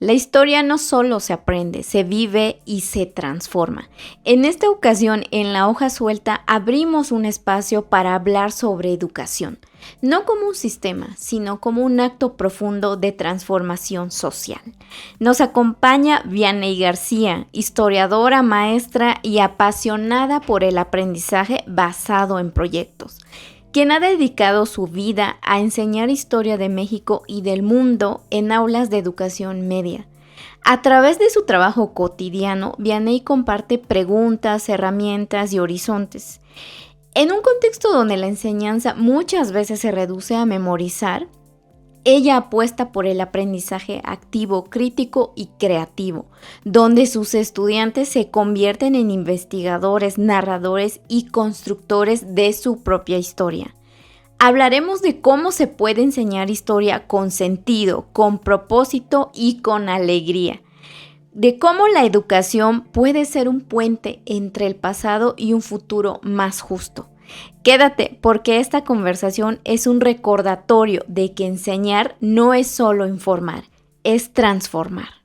La historia no solo se aprende, se vive y se transforma. En esta ocasión, en La Hoja Suelta, abrimos un espacio para hablar sobre educación, no como un sistema, sino como un acto profundo de transformación social. Nos acompaña Vianey García, historiadora, maestra y apasionada por el aprendizaje basado en proyectos, quien ha dedicado su vida a enseñar historia de México y del mundo en aulas de educación media. A través de su trabajo cotidiano, Vianey comparte preguntas, herramientas y horizontes. En un contexto donde la enseñanza muchas veces se reduce a memorizar, ella apuesta por el aprendizaje activo, crítico y creativo, donde sus estudiantes se convierten en investigadores, narradores y constructores de su propia historia. Hablaremos de cómo se puede enseñar historia con sentido, con propósito y con alegría. De cómo la educación puede ser un puente entre el pasado y un futuro más justo. Quédate, porque esta conversación es un recordatorio de que enseñar no es solo informar, es transformar.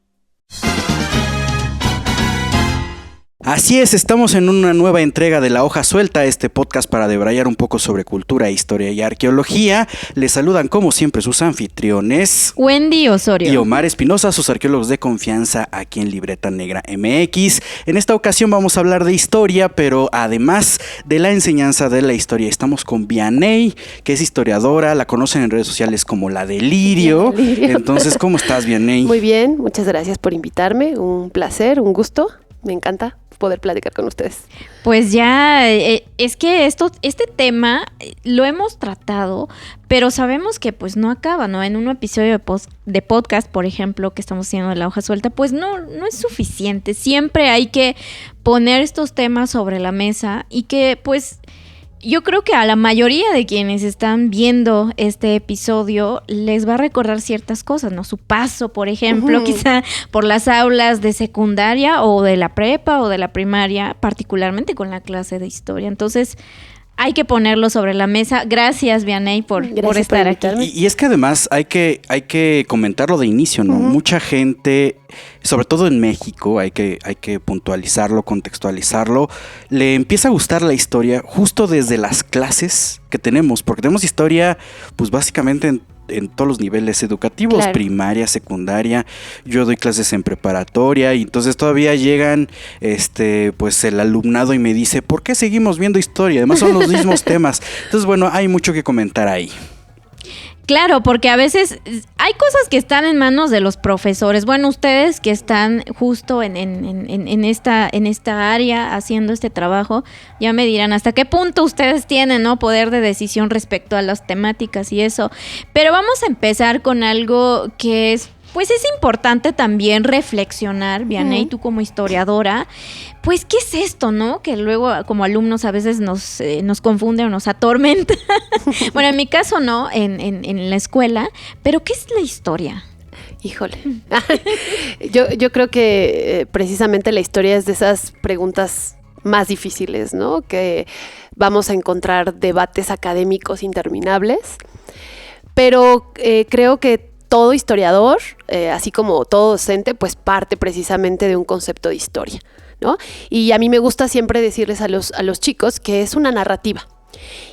Así es, estamos en una nueva entrega de La Hoja Suelta, este podcast para debrayar un poco sobre cultura, historia y arqueología. Les saludan como siempre sus anfitriones Wendy Osorio y Omar Espinosa, sus arqueólogos de confianza aquí en Libreta Negra MX. En esta ocasión vamos a hablar de historia, pero además de la enseñanza de la historia, estamos con Vianey, que es historiadora, la conocen en redes sociales como La Delirio. Entonces, ¿cómo estás, Vianey? Muy bien, muchas gracias por invitarme, un placer, un gusto, me encanta poder platicar con ustedes. Pues ya, es que este tema lo hemos tratado, pero sabemos que pues no acaba, ¿no? En un episodio de podcast, por ejemplo, que estamos haciendo de La Hoja Suelta, pues no es suficiente. Siempre hay que poner estos temas sobre la mesa y que pues yo creo que a la mayoría de quienes están viendo este episodio les va a recordar ciertas cosas, ¿no? Su paso, por ejemplo, quizá por las aulas de secundaria o de la prepa o de la primaria, particularmente con la clase de historia. Entonces, hay que ponerlo sobre la mesa. Gracias, Vianey, por estar aquí. Y es que además hay que comentarlo de inicio, ¿no? Mucha gente, sobre todo en México, hay que puntualizarlo, contextualizarlo, le empieza a gustar la historia justo desde las clases que tenemos, porque tenemos historia, pues básicamente en todos los niveles educativos, claro. Primaria, secundaria, yo doy clases en preparatoria y entonces todavía llegan pues el alumnado y me dice, ¿por qué seguimos viendo historia? Además son los mismos temas. Entonces, bueno, hay mucho que comentar ahí. Claro, porque a veces hay cosas que están en manos de los profesores. Bueno, ustedes que están justo en esta área haciendo este trabajo, ya me dirán hasta qué punto ustedes tienen, ¿no? Poder de decisión respecto a las temáticas y eso. Pero vamos a empezar con algo que es importante también reflexionar, Vianey, tú como historiadora, pues, ¿qué es esto, no? Que luego como alumnos a veces nos confunde o nos atormenta. Bueno, en mi caso no, en la escuela, pero ¿qué es la historia? Híjole, yo creo que precisamente la historia es de esas preguntas más difíciles, ¿no? Que vamos a encontrar debates académicos interminables, pero creo que todo historiador, así como todo docente, pues parte precisamente de un concepto de historia, ¿no? Y a mí me gusta siempre decirles a los chicos que es una narrativa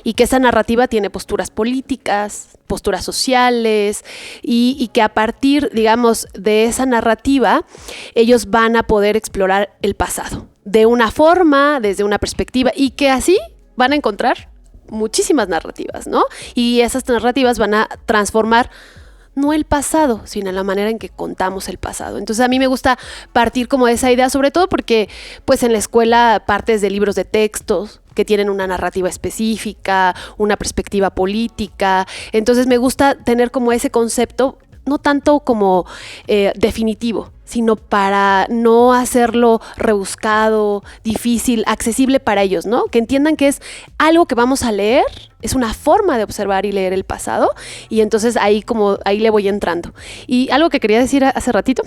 y que esa narrativa tiene posturas políticas, posturas sociales y que a partir, digamos, de esa narrativa ellos van a poder explorar el pasado de una forma, desde una perspectiva y que así van a encontrar muchísimas narrativas, ¿no? Y esas narrativas van a transformar no el pasado, sino la manera en que contamos el pasado. Entonces a mí me gusta partir como de esa idea, sobre todo porque pues en la escuela partes de libros de textos que tienen una narrativa específica, una perspectiva política. Entonces me gusta tener como ese concepto, no tanto como definitivo, sino para no hacerlo rebuscado, difícil, accesible para ellos, ¿no? Que entiendan que es algo que vamos a leer, es una forma de observar y leer el pasado, y entonces ahí le voy entrando. Y algo que quería decir hace ratito,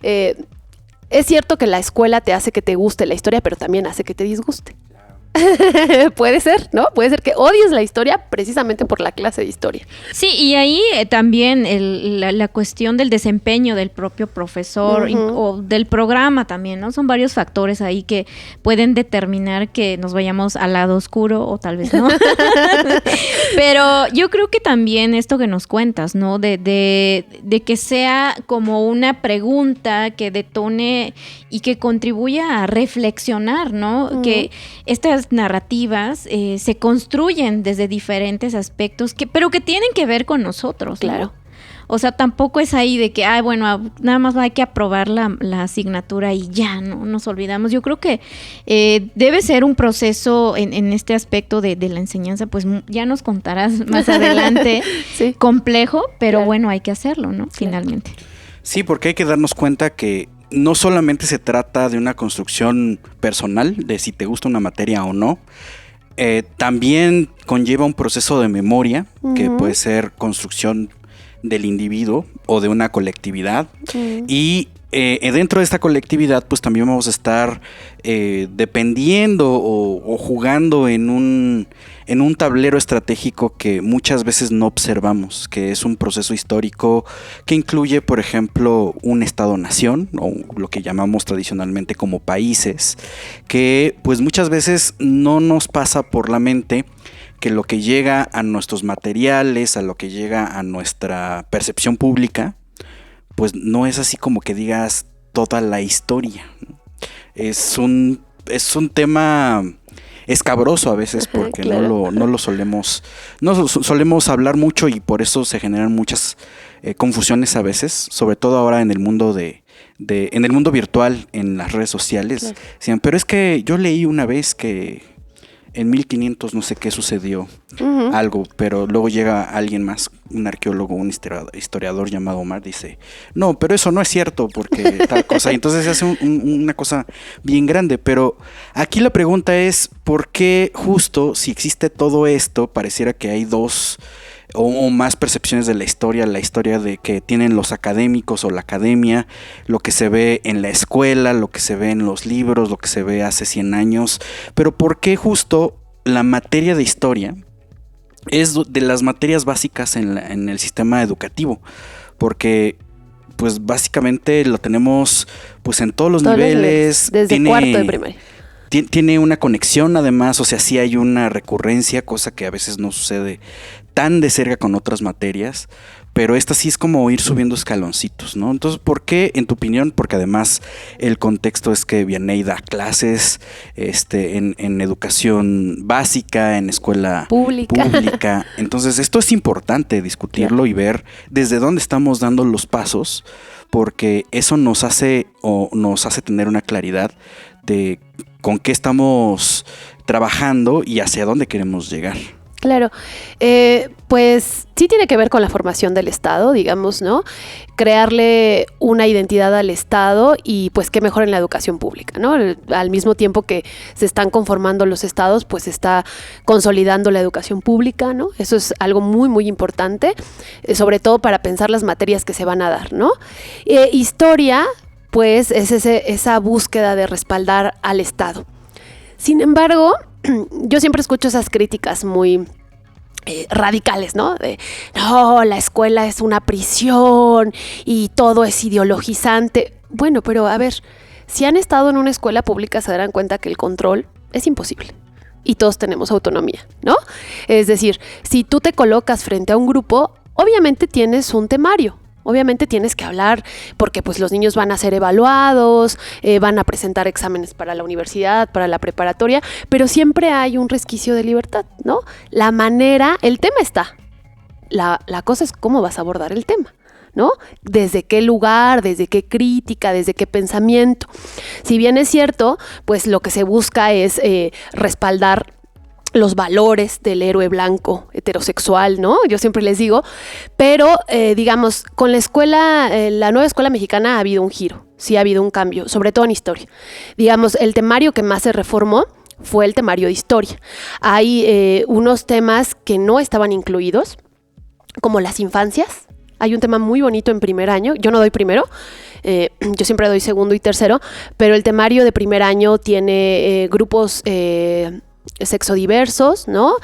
es cierto que la escuela te hace que te guste la historia, pero también hace que te disguste. Puede ser, ¿no? Puede ser que odies la historia precisamente por la clase de historia. Sí, y ahí también la cuestión del desempeño del propio profesor o del programa también, ¿no? Son varios factores ahí que pueden determinar que nos vayamos al lado oscuro o tal vez no. Pero yo creo que también esto que nos cuentas, ¿no? De que sea como una pregunta que detone y que contribuya a reflexionar, ¿no? Que estas narrativas se construyen desde diferentes aspectos, pero que tienen que ver con nosotros, ¿no? Claro. O sea, tampoco es ahí de que, bueno, nada más hay que aprobar la asignatura y ya, ¿no? Nos olvidamos. Yo creo que debe ser un proceso en este aspecto de la enseñanza, pues ya nos contarás más adelante, sí. Complejo, pero claro. Bueno, hay que hacerlo, ¿no? Finalmente. Sí, porque hay que darnos cuenta que no solamente se trata de una construcción personal, de si te gusta una materia o no, también conlleva un proceso de memoria, que puede ser construcción del individuo o de una colectividad, y dentro de esta colectividad pues también vamos a estar dependiendo o jugando en un tablero estratégico que muchas veces no observamos, que es un proceso histórico que incluye, por ejemplo, un estado-nación, o lo que llamamos tradicionalmente como países, que pues muchas veces no nos pasa por la mente que lo que llega a nuestros materiales, a lo que llega a nuestra percepción pública, pues no es así como que digas toda la historia. Es un tema escabroso a veces porque claro. no lo solemos hablar mucho y por eso se generan muchas confusiones a veces, sobre todo ahora en el mundo en el mundo virtual, en las redes sociales. Claro. Decían, pero es que yo leí una vez que en 1500 no sé qué sucedió algo, pero luego llega alguien más, un arqueólogo, un historiador llamado Omar, dice, no, pero eso no es cierto porque tal cosa, y entonces se hace una cosa bien grande. Pero aquí la pregunta es, ¿por qué justo si existe todo esto, pareciera que hay dos o más percepciones de la historia de que tienen los académicos o la academia, lo que se ve en la escuela, lo que se ve en los libros, lo que se ve hace 100 años, pero por qué justo la materia de historia es de las materias básicas en el sistema educativo? Porque pues básicamente lo tenemos pues en todos los niveles. Desde cuarto de primaria. Tiene una conexión además, o sea, sí hay una recurrencia, cosa que a veces no sucede tan de cerca con otras materias, pero esta sí es como ir subiendo escaloncitos, ¿no? Entonces, ¿por qué, en tu opinión? Porque además el contexto es que Vianney da clases en educación básica, en escuela pública. Entonces, esto es importante discutirlo y ver desde dónde estamos dando los pasos, porque eso nos hace tener una claridad de con qué estamos trabajando y hacia dónde queremos llegar. Claro, pues sí tiene que ver con la formación del Estado, digamos, ¿no? Crearle una identidad al Estado y pues qué mejor en la educación pública, ¿no? Al mismo tiempo que se están conformando los estados, pues se está consolidando la educación pública, ¿no? Eso es algo muy, muy importante, sobre todo para pensar las materias que se van a dar, ¿no? Historia, pues es esa búsqueda de respaldar al Estado. Sin embargo, yo siempre escucho esas críticas muy radicales, ¿no? No, la escuela es una prisión y todo es ideologizante. Bueno, pero a ver, si han estado en una escuela pública se darán cuenta que el control es imposible. Y todos tenemos autonomía, ¿no? Es decir, si tú te colocas frente a un grupo, obviamente tienes un temario. Obviamente tienes que hablar porque pues los niños van a ser evaluados, van a presentar exámenes para la universidad, para la preparatoria, pero siempre hay un resquicio de libertad, ¿no? La manera, el tema está. La cosa es cómo vas a abordar el tema, ¿no? Desde qué lugar, desde qué crítica, desde qué pensamiento. Si bien es cierto, pues lo que se busca es respaldar los valores del héroe blanco heterosexual, ¿no? Yo siempre les digo, pero digamos, con la escuela, la nueva escuela mexicana ha habido un giro, sí ha habido un cambio, sobre todo en historia. Digamos, el temario que más se reformó fue el temario de historia. Hay unos temas que no estaban incluidos, como las infancias. Hay un tema muy bonito en primer año, yo no doy primero, yo siempre doy segundo y tercero, pero el temario de primer año tiene grupos sexodiversos, ¿no?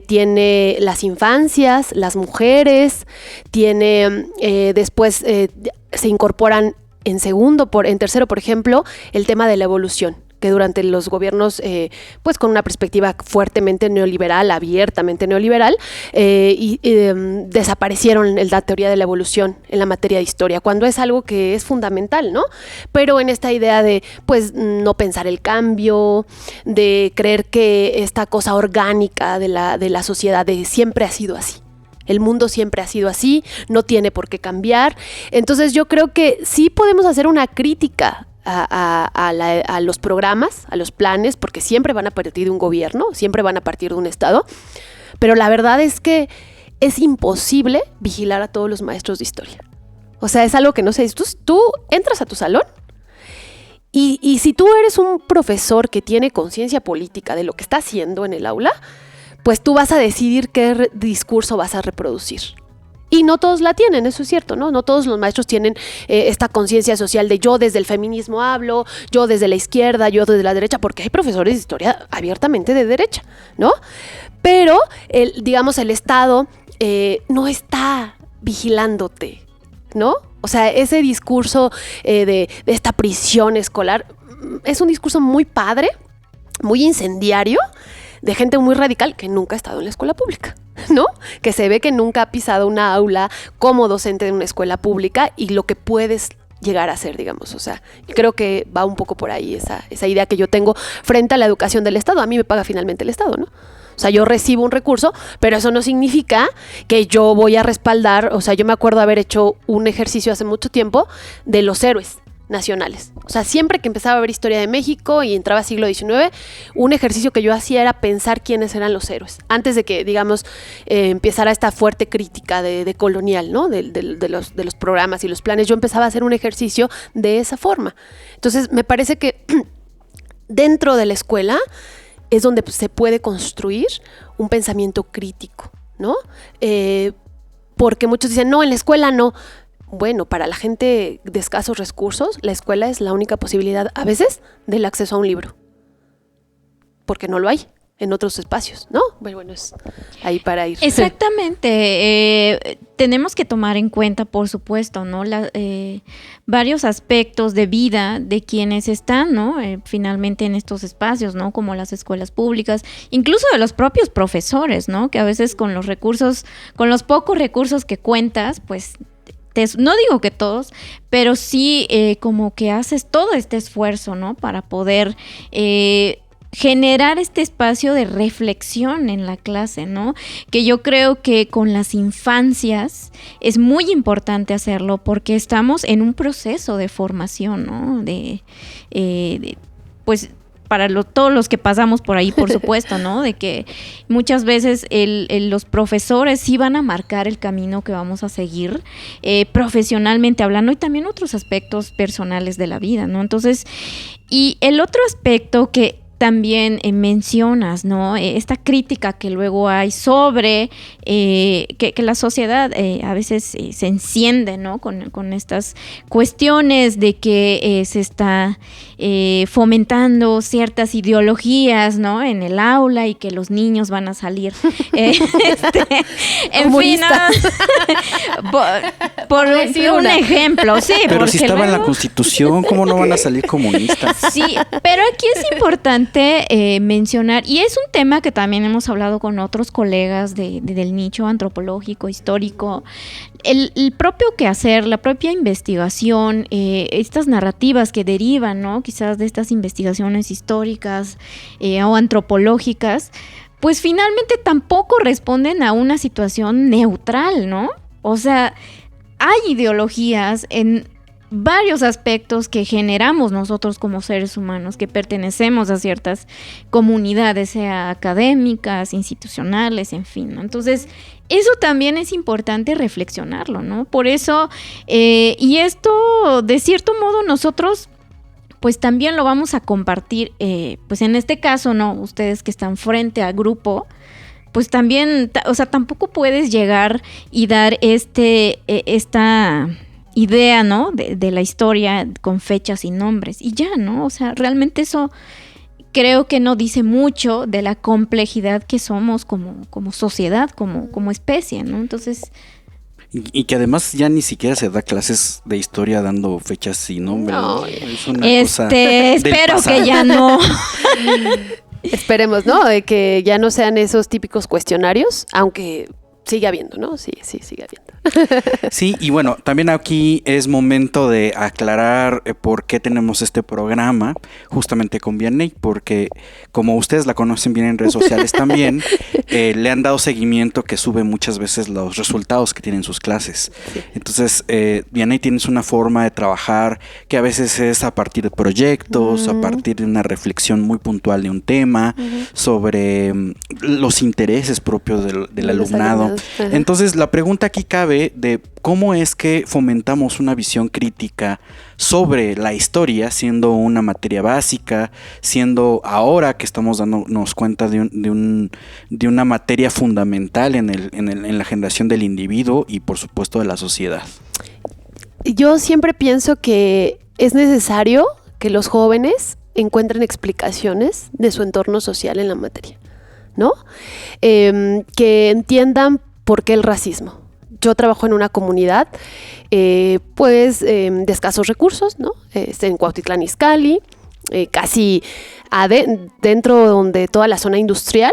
Tiene las infancias, las mujeres, tiene después se incorporan en tercero, por ejemplo, el tema de la evolución, que durante los gobiernos, pues con una perspectiva fuertemente neoliberal, abiertamente neoliberal, desaparecieron la teoría de la evolución en la materia de historia, cuando es algo que es fundamental, ¿no? Pero en esta idea de, pues, no pensar el cambio, de creer que esta cosa orgánica de la sociedad siempre ha sido así. El mundo siempre ha sido así, no tiene por qué cambiar. Entonces yo creo que sí podemos hacer una crítica a los programas, a los planes, porque siempre van a partir de un gobierno, siempre van a partir de un Estado, pero la verdad es que es imposible vigilar a todos los maestros de historia. O sea, es algo que no sé, tú entras a tu salón y si tú eres un profesor que tiene conciencia política de lo que está haciendo en el aula, pues tú vas a decidir qué discurso vas a reproducir. Y no todos la tienen, eso es cierto, ¿no? No todos los maestros tienen esta conciencia social de yo desde el feminismo hablo, yo desde la izquierda, yo desde la derecha, porque hay profesores de historia abiertamente de derecha, ¿no? Pero, digamos, el Estado no está vigilándote, ¿no? O sea, ese discurso de esta prisión escolar es un discurso muy padre, muy incendiario, de gente muy radical que nunca ha estado en la escuela pública, ¿no? Que se ve que nunca ha pisado una aula como docente de una escuela pública y lo que puedes llegar a ser, digamos. O sea, creo que va un poco por ahí esa idea que yo tengo frente a la educación del Estado. A mí me paga finalmente el Estado, ¿no? O sea, yo recibo un recurso, pero eso no significa que yo voy a respaldar. O sea, yo me acuerdo haber hecho un ejercicio hace mucho tiempo de los héroes nacionales. O sea, siempre que empezaba a ver historia de México y entraba siglo XIX, un ejercicio que yo hacía era pensar quiénes eran los héroes. Antes de que, digamos, empezara esta fuerte crítica de colonial, ¿no? De los programas y los planes, yo empezaba a hacer un ejercicio de esa forma. Entonces, me parece que dentro de la escuela es donde se puede construir un pensamiento crítico, ¿no? Porque muchos dicen, no, en la escuela no. Bueno, para la gente de escasos recursos, la escuela es la única posibilidad, a veces, del acceso a un libro. Porque no lo hay en otros espacios, ¿no? Bueno, es ahí para ir. Exactamente. Tenemos que tomar en cuenta, por supuesto, ¿no? Varios aspectos de vida de quienes están, ¿no? Finalmente en estos espacios, ¿no? Como las escuelas públicas, incluso de los propios profesores, ¿no? Que a veces con los pocos recursos que cuentas, pues no digo que todos, pero sí como que haces todo este esfuerzo, ¿no? Para poder generar este espacio de reflexión en la clase, ¿no? Que yo creo que con las infancias es muy importante hacerlo porque estamos en un proceso de formación, ¿no? Pues para todos los que pasamos por ahí, por supuesto, ¿no? De que muchas veces los profesores sí van a marcar el camino que vamos a seguir profesionalmente hablando y también otros aspectos personales de la vida, ¿no? Entonces, y el otro aspecto que también mencionas, ¿no? Esta crítica que luego hay sobre que la sociedad a veces se enciende, ¿no? Con estas cuestiones de que se está fomentando ciertas ideologías, ¿no? En el aula y que los niños van a salir en fin, por un ejemplo, sí. Pero si estaba en la Constitución, ¿cómo no van a salir comunistas? Sí, pero aquí es importante mencionar, y es un tema que también hemos hablado con otros colegas del nicho antropológico, histórico, el propio quehacer, la propia investigación, estas narrativas que derivan, ¿no? Quizás de estas investigaciones históricas o antropológicas, pues finalmente tampoco responden a una situación neutral, ¿no? O sea, hay ideologías en varios aspectos que generamos nosotros como seres humanos, que pertenecemos a ciertas comunidades, sea académicas, institucionales, en fin, ¿no? Entonces, eso también es importante reflexionarlo, ¿no? Por eso, y esto, de cierto modo, nosotros pues también lo vamos a compartir, pues en este caso, ¿no? Ustedes que están frente al grupo, pues también, o sea, tampoco puedes llegar y dar esta idea, ¿no? De la historia con fechas y nombres y ya, ¿no? O sea, realmente eso creo que no dice mucho de la complejidad que somos como sociedad, como especie, ¿no? Entonces... Y que además ya ni siquiera se da clases de historia dando fechas sin nombre. No, es una cosa espero pasado. que ya no. Esperemos, ¿no? De que ya no sean esos típicos cuestionarios, aunque sigue habiendo, ¿no? Sí, sigue habiendo. Sí, y bueno, también aquí es momento de aclarar por qué tenemos este programa justamente con Vianney, porque como ustedes la conocen bien en redes sociales también, le han dado seguimiento que sube muchas veces los resultados que tienen sus clases. Sí. Entonces, Vianney tienes una forma de trabajar que a veces es a partir de proyectos, a partir de una reflexión muy puntual de un tema, sobre los intereses propios del alumnado. Entonces, la pregunta aquí cabe de cómo es que fomentamos una visión crítica sobre la historia, siendo una materia básica, siendo ahora que estamos dándonos cuenta de una materia fundamental en la generación del individuo y por supuesto de la sociedad. Yo siempre pienso que es necesario que los jóvenes encuentren explicaciones de su entorno social en la materia, ¿no? Que entiendan por qué el racismo. Yo trabajo en una comunidad, de escasos recursos, ¿no? En Cuautitlán Izcalli, casi dentro de toda la zona industrial,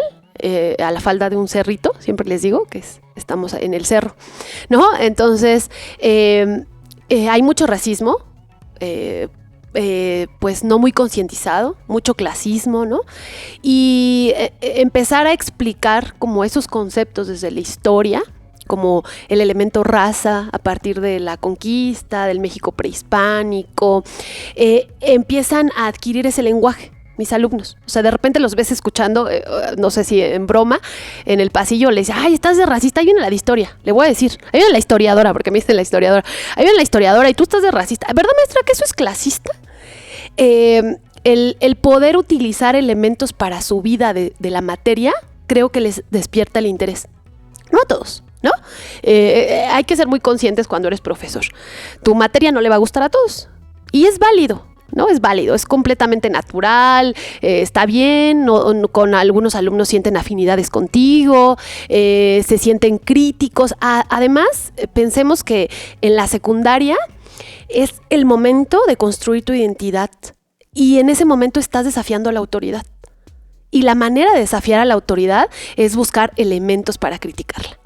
a la falda de un cerrito, siempre les digo que estamos en el cerro, ¿no? Entonces, hay mucho racismo, pues no muy concientizado, mucho clasismo, ¿no? Y empezar a explicar como esos conceptos desde la historia, como el elemento raza a partir de la conquista, del México prehispánico, empiezan a adquirir ese lenguaje mis alumnos. O sea, de repente los ves escuchando, no sé si en broma, en el pasillo le dice, ay, estás de racista, ahí viene la de historia. Le voy a decir, ahí viene la historiadora, porque me dicen la historiadora. Ahí viene la historiadora y tú estás de racista. ¿Verdad, maestra, que eso es clasista? El poder utilizar elementos para su vida de la materia, creo que les despierta el interés. No a todos, ¿no? Hay que ser muy conscientes cuando eres profesor. Tu materia no le va a gustar a todos. Y es válido, ¿no? Es válido, es completamente natural, está bien, con algunos alumnos sienten afinidades contigo, se sienten críticos. Además, pensemos que en la secundaria es el momento de construir tu identidad y en ese momento estás desafiando a la autoridad. Y la manera de desafiar a la autoridad es buscar elementos para criticarla.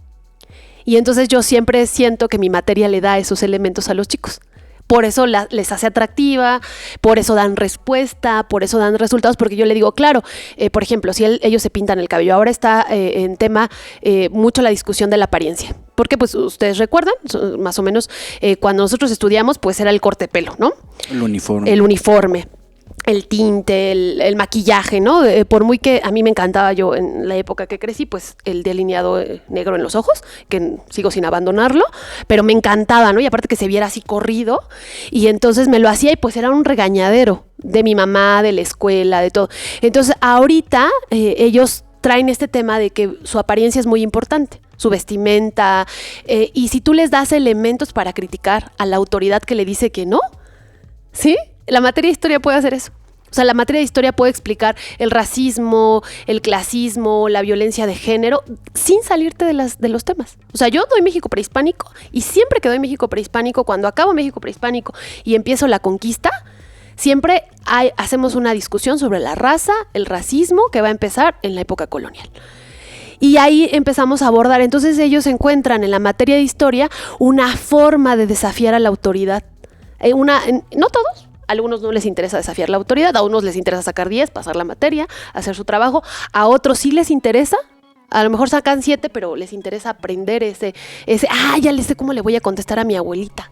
Y entonces yo siempre siento que mi materia le da esos elementos a los chicos. Por eso les hace atractiva, por eso dan respuesta, por eso dan resultados, porque yo le digo, claro, por ejemplo, si ellos se pintan el cabello, ahora está en tema mucho la discusión de la apariencia. Porque pues ustedes recuerdan, más o menos, cuando nosotros estudiamos, pues era el corte de pelo, ¿no? El uniforme. El uniforme. El tinte, el maquillaje, ¿no? Por muy que a mí me encantaba yo en la época que crecí, pues el delineado negro en los ojos, que sigo sin abandonarlo, pero me encantaba, ¿no? Y aparte que se viera así corrido, y entonces me lo hacía y pues era un regañadero de mi mamá, de la escuela, de todo. Entonces ahorita ellos traen este tema de que su apariencia es muy importante, su vestimenta, y si tú les das elementos para criticar a la autoridad que le dice que no, ¿sí? La materia de historia puede hacer eso. O sea, la materia de historia puede explicar el racismo, el clasismo, la violencia de género, sin salirte de los temas. O sea, yo doy México prehispánico y siempre que doy México prehispánico, cuando acabo México prehispánico y empiezo la conquista, siempre hacemos una discusión sobre la raza, el racismo, que va a empezar en la época colonial. Y ahí empezamos a abordar. Entonces ellos encuentran en la materia de historia una forma de desafiar a la autoridad. No todos. A algunos no les interesa desafiar la autoridad, a unos les interesa sacar 10, pasar la materia, hacer su trabajo, a otros sí les interesa, a lo mejor sacan 7, pero les interesa aprender ya le sé cómo le voy a contestar a mi abuelita,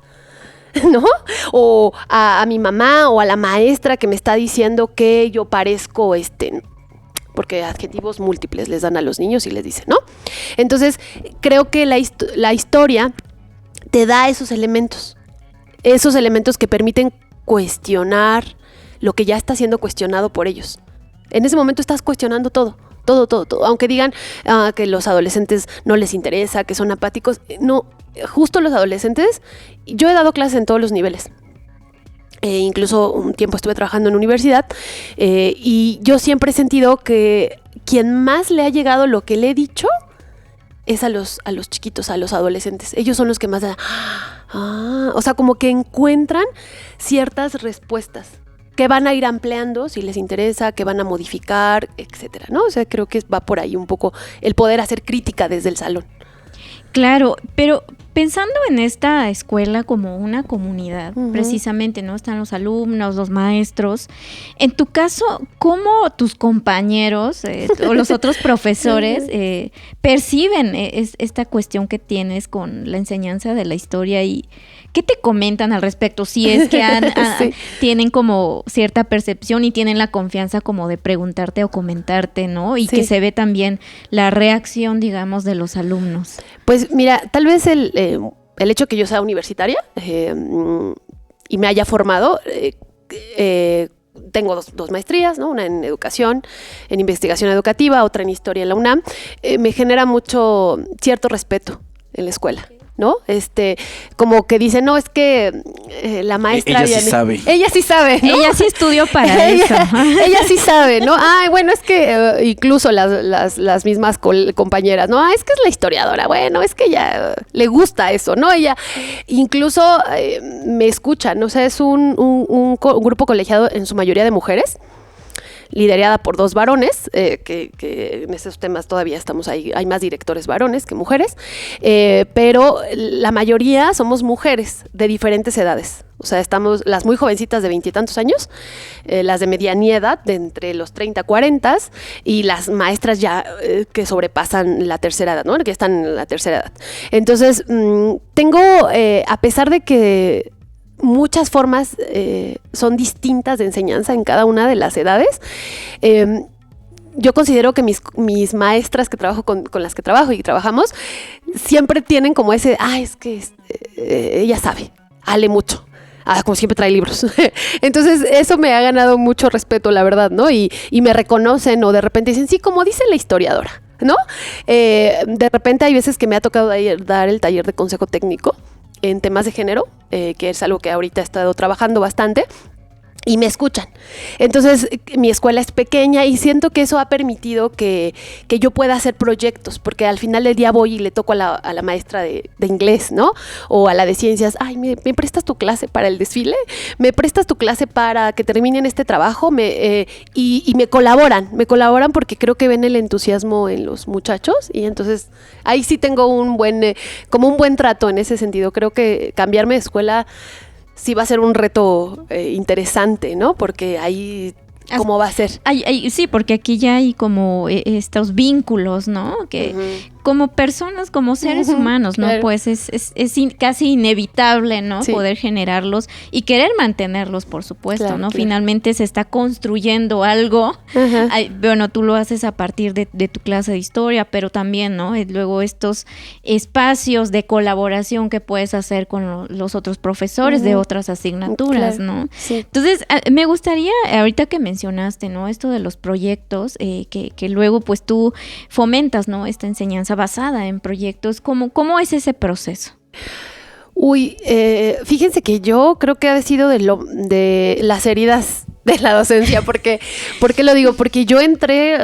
¿no? O a mi mamá o a la maestra que me está diciendo que yo parezco porque adjetivos múltiples les dan a los niños y les dicen, ¿no? Entonces, creo que la historia te da esos elementos que permiten cuestionar lo que ya está siendo cuestionado por ellos. En ese momento estás cuestionando todo. Aunque digan que los adolescentes no les interesa, que son apáticos. No, justo los adolescentes, yo he dado clases en todos los niveles. Incluso un tiempo estuve trabajando en universidad, y yo siempre he sentido que quien más le ha llegado lo que le he dicho es a los chiquitos, a los adolescentes. Ellos son los que más... o sea, como que encuentran ciertas respuestas que van a ir ampliando si les interesa, que van a modificar, etcétera, ¿no? O sea, creo que va por ahí un poco el poder hacer crítica desde el salón. Claro, pero pensando en esta escuela como una comunidad, precisamente, ¿no? Están los alumnos, los maestros. En tu caso, ¿cómo tus compañeros o los otros profesores perciben esta cuestión que tienes con la enseñanza de la historia y qué te comentan al respecto? Si es que sí, tienen como cierta percepción y tienen la confianza como de preguntarte o comentarte, ¿no? Y sí, que se ve también la reacción, digamos, de los alumnos. Pues mira, tal vez el hecho que yo sea universitaria y me haya formado, tengo dos maestrías, ¿no? Una en educación, en investigación educativa, otra en historia en la UNAM, me genera mucho cierto respeto en la escuela, ¿no? Como que dicen, no, es que la maestra... Ella sí sabe. Ella sí sabe, ¿no? Ella sí estudió para eso. Ella sí sabe, ¿no? Ay, bueno, es que incluso las mismas compañeras, ¿no? Es que es la historiadora, bueno, es que ella le gusta eso, ¿no? Ella incluso me escuchan, o sea, es un grupo colegiado en su mayoría de mujeres, liderada por 2 varones, que en esos temas todavía estamos ahí, hay más directores varones que mujeres, pero la mayoría somos mujeres de diferentes edades. O sea, estamos las muy jovencitas de 20 y tantos años, las de medianía edad, de entre los 30 40, y las maestras ya que sobrepasan la tercera edad, ¿no? Que están en la tercera edad. Entonces, tengo, a pesar de que muchas formas son distintas de enseñanza en cada una de las edades, yo considero que mis maestras que trabajo con las que trabajo y trabajamos siempre tienen como ese, es que ella sabe, lee mucho. Como siempre trae libros. Entonces eso me ha ganado mucho respeto, la verdad, ¿no? Y me reconocen o de repente dicen, sí, como dice la historiadora, ¿no? De repente hay veces que me ha tocado dar el taller de consejo técnico en temas de género, que es algo que ahorita he estado trabajando bastante, y me escuchan. Entonces, mi escuela es pequeña y siento que eso ha permitido que yo pueda hacer proyectos, porque al final del día voy y le toco a la maestra de inglés, ¿no? O a la de ciencias, ¿me prestas tu clase para el desfile? ¿Me prestas tu clase para que terminen este trabajo? Y me colaboran porque creo que ven el entusiasmo en los muchachos, y entonces ahí sí tengo un buen trato en ese sentido. Creo que cambiarme de escuela sí va a ser un reto interesante, ¿no? Porque ahí, ¿cómo va a ser? Sí, porque aquí ya hay como estos vínculos, ¿no? Que como personas, como seres humanos, ¿no? Claro. Pues es casi inevitable, ¿no? Sí. Poder generarlos y querer mantenerlos, por supuesto, claro, ¿no? Claro. Finalmente se está construyendo algo. Bueno, tú lo haces a partir de tu clase de historia, pero también, ¿no? Luego estos espacios de colaboración que puedes hacer con los otros profesores de otras asignaturas, claro, ¿no? Sí. Entonces, me gustaría, ahorita que mencionaste, ¿no? Esto de los proyectos, que luego pues tú fomentas, ¿no? Esta enseñanza basada en proyectos. ¿Cómo es ese proceso? Fíjense que yo creo que ha sido de las heridas de la docencia. ¿Por qué lo digo? Porque yo entré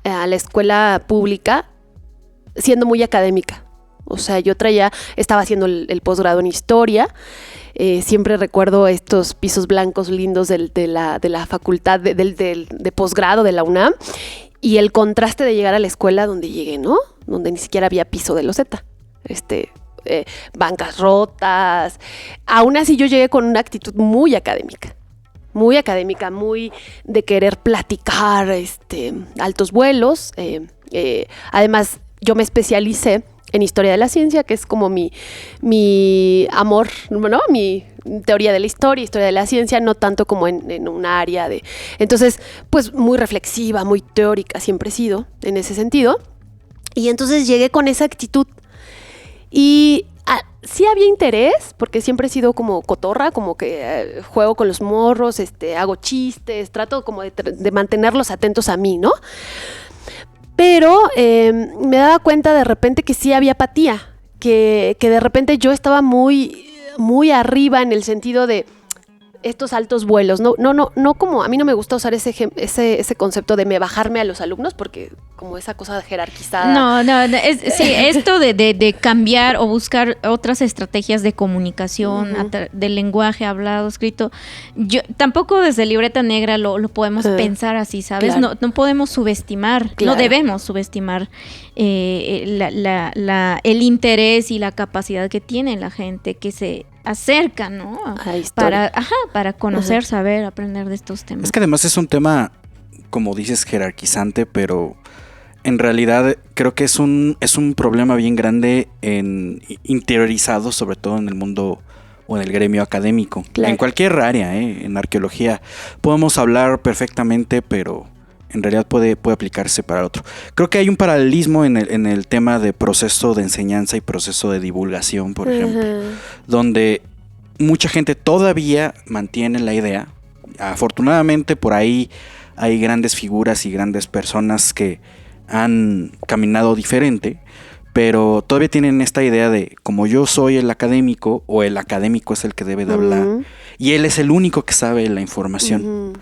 a la escuela pública siendo muy académica. O sea, yo estaba haciendo el posgrado en historia. Siempre recuerdo estos pisos blancos lindos de la facultad de posgrado de la UNAM, y el contraste de llegar a la escuela donde llegué, ¿no? Donde ni siquiera había piso de loseta, bancas rotas. Aún así yo llegué con una actitud muy académica, muy de querer platicar, altos vuelos. Además, yo me especialicé en historia de la ciencia, que es como mi amor, ¿no? Mi teoría de la historia de la ciencia, no tanto como en un área de... Entonces, pues muy reflexiva, muy teórica, siempre he sido en ese sentido. Y entonces llegué con esa actitud. Y sí había interés, porque siempre he sido como cotorra, como que juego con los morros, hago chistes, trato como de mantenerlos atentos a mí, ¿no? Pero me daba cuenta de repente que sí había apatía, que de repente yo estaba muy, muy arriba en el sentido de estos altos vuelos, no como, a mí no me gusta usar ese concepto de bajarme a los alumnos, porque como esa cosa jerarquizada. Esto de cambiar o buscar otras estrategias de comunicación, del lenguaje hablado, escrito, yo tampoco desde Libreta Negra lo podemos pensar así, ¿sabes? Claro. No podemos subestimar, no debemos subestimar el interés y la capacidad que tiene la gente que se acerca, ¿no? Para conocer, saber, aprender de estos temas. Es que además es un tema, como dices, jerarquizante, pero en realidad creo que es un problema bien grande interiorizado, sobre todo en el mundo o en el gremio académico. Claro. En cualquier área, en arqueología. Podemos hablar perfectamente, pero en realidad puede aplicarse para otro. Creo que hay un paralelismo en el tema de proceso de enseñanza y proceso de divulgación, por ejemplo, donde mucha gente todavía mantiene la idea. Afortunadamente por ahí hay grandes figuras y grandes personas que han caminado diferente, pero todavía tienen esta idea de como yo soy el académico, o el académico es el que debe de hablar, y él es el único que sabe la información.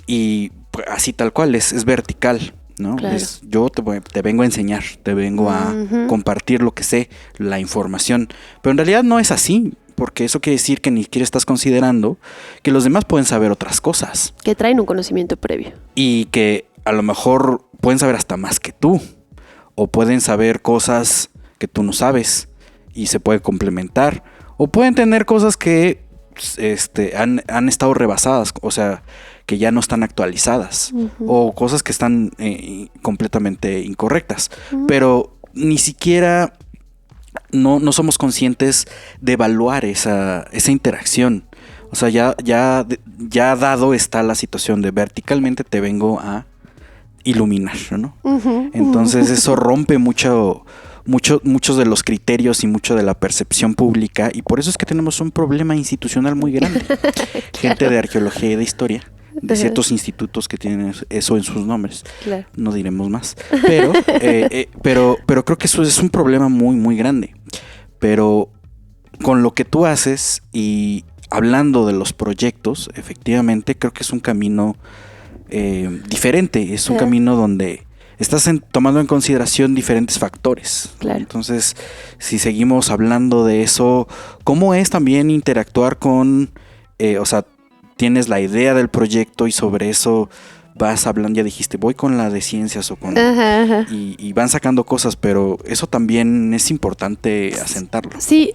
Y así tal cual, es vertical, ¿no? Claro. Yo te vengo a enseñar, te vengo a compartir lo que sé, la información. Pero en realidad no es así, porque eso quiere decir que ni siquiera estás considerando que los demás pueden saber otras cosas. Que traen un conocimiento previo. Y que a lo mejor pueden saber hasta más que tú, o pueden saber cosas que tú no sabes y se puede complementar, o pueden tener cosas que han estado rebasadas, o sea, que ya no están actualizadas, o cosas que están completamente incorrectas, pero ni siquiera no somos conscientes de evaluar esa interacción. O sea, ya dado está la situación de verticalmente te vengo a iluminar, ¿no? Entonces eso rompe muchos de los criterios y mucho de la percepción pública, y por eso es que tenemos un problema institucional muy grande. Claro. Gente de arqueología y de historia, de ciertos institutos que tienen eso en sus nombres. Claro. No diremos más. Pero creo que eso es un problema muy, muy grande. Pero con lo que tú haces y hablando de los proyectos, efectivamente creo que es un camino diferente. Es un camino donde estás tomando en consideración diferentes factores. Claro. Entonces, si seguimos hablando de eso, ¿cómo es también interactuar con, o sea, tienes la idea del proyecto y sobre eso vas hablando, ya dijiste, voy con la de ciencias o con... Y van sacando cosas, pero eso también es importante asentarlo. Sí,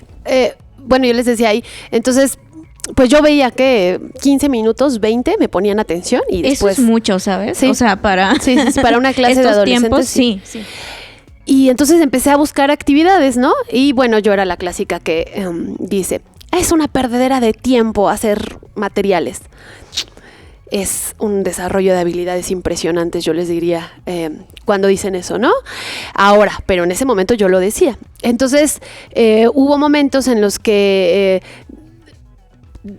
bueno, yo les decía ahí, entonces... Pues yo veía que 15 minutos, 20 me ponían atención y después... Eso es mucho, ¿sabes? Sí. O sea, para una clase de adolescentes. Sí. Y entonces empecé a buscar actividades, ¿no? Y bueno, yo era la clásica que dice, es una perdedera de tiempo hacer materiales. Es un desarrollo de habilidades impresionantes, yo les diría, cuando dicen eso, ¿no? Ahora, pero en ese momento yo lo decía. Entonces, hubo momentos en los que...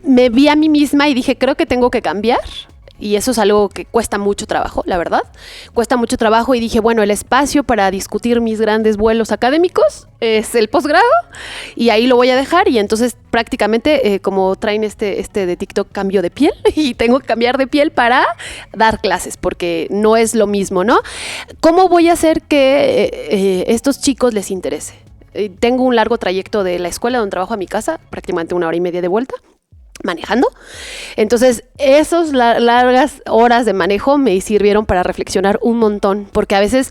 me vi a mí misma y dije, creo que tengo que cambiar. Y eso es algo que cuesta mucho trabajo, la verdad. Cuesta mucho trabajo y dije, bueno, el espacio para discutir mis grandes vuelos académicos es el posgrado y ahí lo voy a dejar. Y entonces prácticamente como traen este de TikTok, cambio de piel y tengo que cambiar de piel para dar clases porque no es lo mismo, ¿no? ¿Cómo voy a hacer que estos chicos les interese? Tengo un largo trayecto de la escuela donde trabajo a mi casa, prácticamente 1 hora y media de vuelta. Manejando. Entonces, esas largas horas de manejo me sirvieron para reflexionar un montón, porque a veces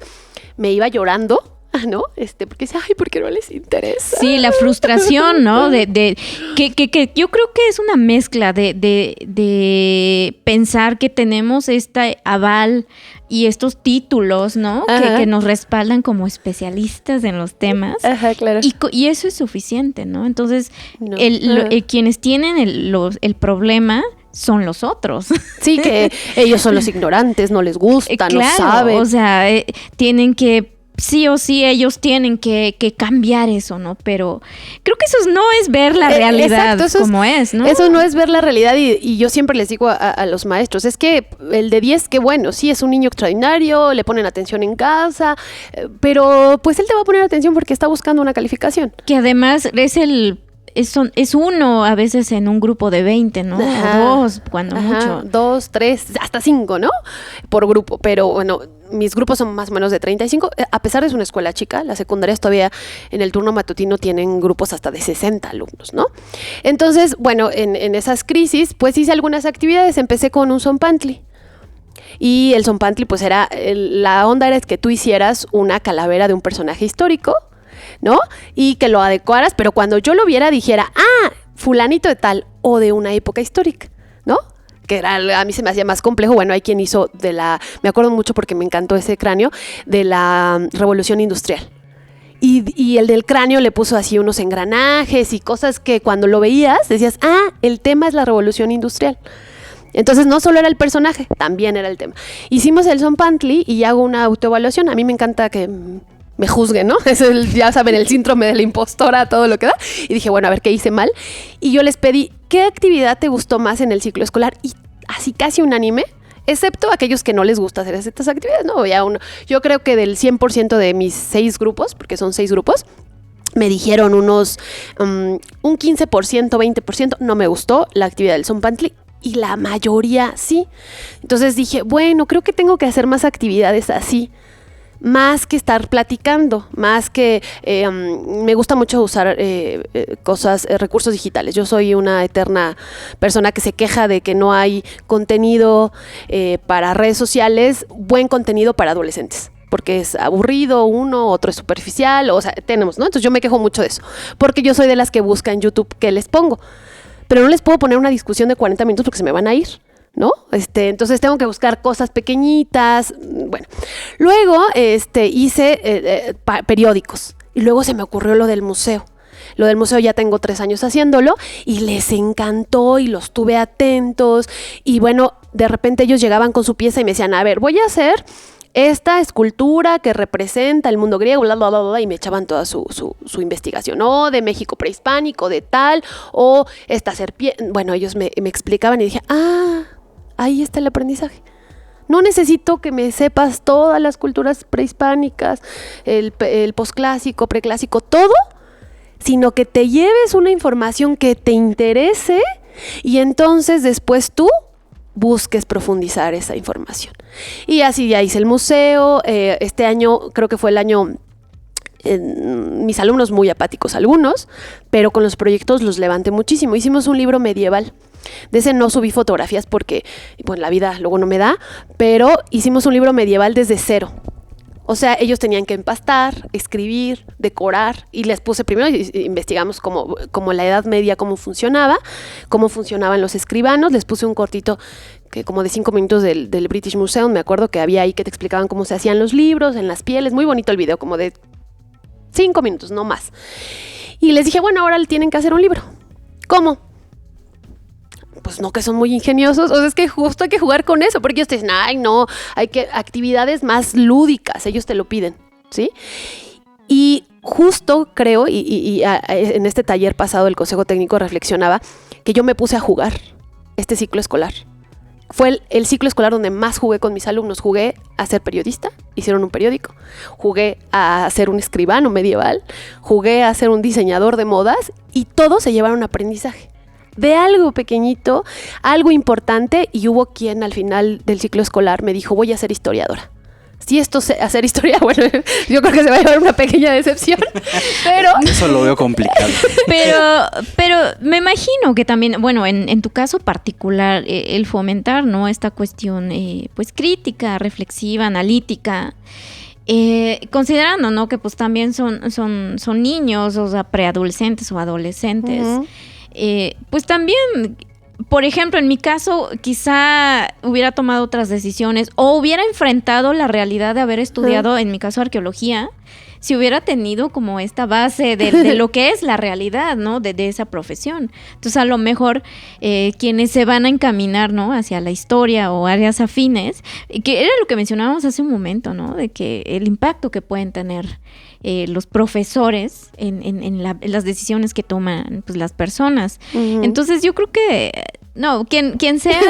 me iba llorando, ¿no? Porque decía, ay, ¿por qué no les interesa? Sí, la frustración, ¿no? Que yo creo que es una mezcla de pensar que tenemos este aval y estos títulos, ¿no? Que nos respaldan como especialistas en los temas. Ajá, claro. Y eso es suficiente, ¿no? Entonces, quienes tienen el problema son los otros. Sí, que ellos son los ignorantes, no les gusta, claro, no saben. O sea, tienen que... Sí o sí, ellos tienen que cambiar eso, ¿no? Pero creo que eso no es ver la realidad como es, ¿no? Eso no es ver la realidad y yo siempre les digo a los maestros, es que el de 10, qué bueno, sí, es un niño extraordinario, le ponen atención en casa, pero pues él te va a poner atención porque está buscando una calificación. Que además es es uno a veces en un grupo de 20, ¿no? Ajá. O dos, cuando mucho. 2, 3, hasta 5, ¿no? Por grupo, pero bueno, mis grupos son más o menos de 35, a pesar de ser una escuela chica, las secundarias todavía en el turno matutino tienen grupos hasta de 60 alumnos, ¿no? Entonces, bueno, en esas crisis, pues hice algunas actividades, empecé con un zompantli. Y el zompantli, pues la onda era que tú hicieras una calavera de un personaje histórico, ¿no? Y que lo adecuaras, pero cuando yo lo viera dijera, fulanito de tal, o de una época histórica, ¿no? Que a mí se me hacía más complejo. Bueno, hay quien hizo me acuerdo mucho porque me encantó ese cráneo, de la Revolución Industrial. Y el del cráneo le puso así unos engranajes y cosas que cuando lo veías decías, el tema es la Revolución Industrial. Entonces no solo era el personaje, también era el tema. Hicimos el zompantli y hago una autoevaluación. A mí me encanta que me juzguen, ¿no? Ya saben, el síndrome de la impostora, todo lo que da. Y dije, bueno, a ver qué hice mal. Y yo les pedí, ¿qué actividad te gustó más en el ciclo escolar? Y así casi unánime, excepto aquellos que no les gusta hacer estas actividades, ¿no? Yo creo que del 100% de mis 6 grupos, porque son 6 grupos, me dijeron un 15%, 20%, no me gustó la actividad del zompantli. Y la mayoría sí. Entonces dije, bueno, creo que tengo que hacer más actividades así, más que estar platicando, más que me gusta mucho usar recursos digitales. Yo soy una eterna persona que se queja de que no hay contenido para redes sociales, buen contenido para adolescentes, porque es aburrido uno, otro es superficial, o sea, tenemos, ¿no? Entonces yo me quejo mucho de eso, porque yo soy de las que busca en YouTube qué les pongo. Pero no les puedo poner una discusión de 40 minutos porque se me van a ir, ¿no? Entonces tengo que buscar cosas pequeñitas. Bueno, luego hice periódicos y luego se me ocurrió lo del museo. Lo del museo ya tengo 3 años haciéndolo y les encantó y los tuve atentos. Y bueno, de repente ellos llegaban con su pieza y me decían, a ver, voy a hacer esta escultura que representa el mundo griego, bla, bla, bla, bla, y me echaban toda su investigación, o de México prehispánico, de tal, o esta serpiente. Bueno, ellos me explicaban y dije, ahí está el aprendizaje. No necesito que me sepas todas las culturas prehispánicas, el posclásico, preclásico, todo, sino que te lleves una información que te interese y entonces después tú busques profundizar esa información. Y así ya hice el museo. Este año, creo que fue el año, mis alumnos muy apáticos algunos, pero con los proyectos los levanté muchísimo. Hicimos un libro medieval. De ese no subí fotografías porque, bueno, la vida luego no me da, pero hicimos un libro medieval desde cero. O sea, ellos tenían que empastar, escribir, decorar, y les puse primero, investigamos como la Edad Media, cómo funcionaban los escribanos. Les puse un cortito que como de 5 minutos del British Museum, me acuerdo que había ahí que te explicaban cómo se hacían los libros, en las pieles, muy bonito el video, como de 5 minutos, no más. Y les dije, bueno, ahora tienen que hacer un libro. ¿Cómo? Pues no, que son muy ingeniosos. O sea, es que justo hay que jugar con eso, porque ellos te dicen, ay, no, hay que actividades más lúdicas, ellos te lo piden, ¿sí? Y justo creo, y en este taller pasado el Consejo Técnico reflexionaba, que yo me puse a jugar este ciclo escolar. Fue el ciclo escolar donde más jugué con mis alumnos. Jugué a ser periodista, hicieron un periódico. Jugué a ser un escribano medieval. Jugué a ser un diseñador de modas, y todos se llevaron aprendizaje de algo pequeñito, algo importante. Y hubo quien al final del ciclo escolar me dijo, voy a ser historiadora. Si esto hacer historia, bueno, yo creo que se va a llevar una pequeña decepción, pero... Eso lo veo complicado. Pero me imagino que también, bueno, en tu caso particular, el fomentar, ¿no?, esta cuestión, pues, crítica, reflexiva, analítica, considerando, ¿no?, que pues también son niños, o sea, preadolescentes o adolescentes, Uh-huh. Pues también... Por ejemplo, en mi caso, quizá hubiera tomado otras decisiones o hubiera enfrentado la realidad de haber estudiado, en mi caso, arqueología, si hubiera tenido como esta base de lo que es la realidad, ¿no?, de esa profesión. Entonces, a lo mejor quienes se van a encaminar, ¿no?, hacia la historia o áreas afines, que era lo que mencionábamos hace un momento, ¿no?, de que el impacto que pueden tener los profesores en las decisiones que toman, pues, las personas. Uh-huh. Entonces yo creo que no, quien seas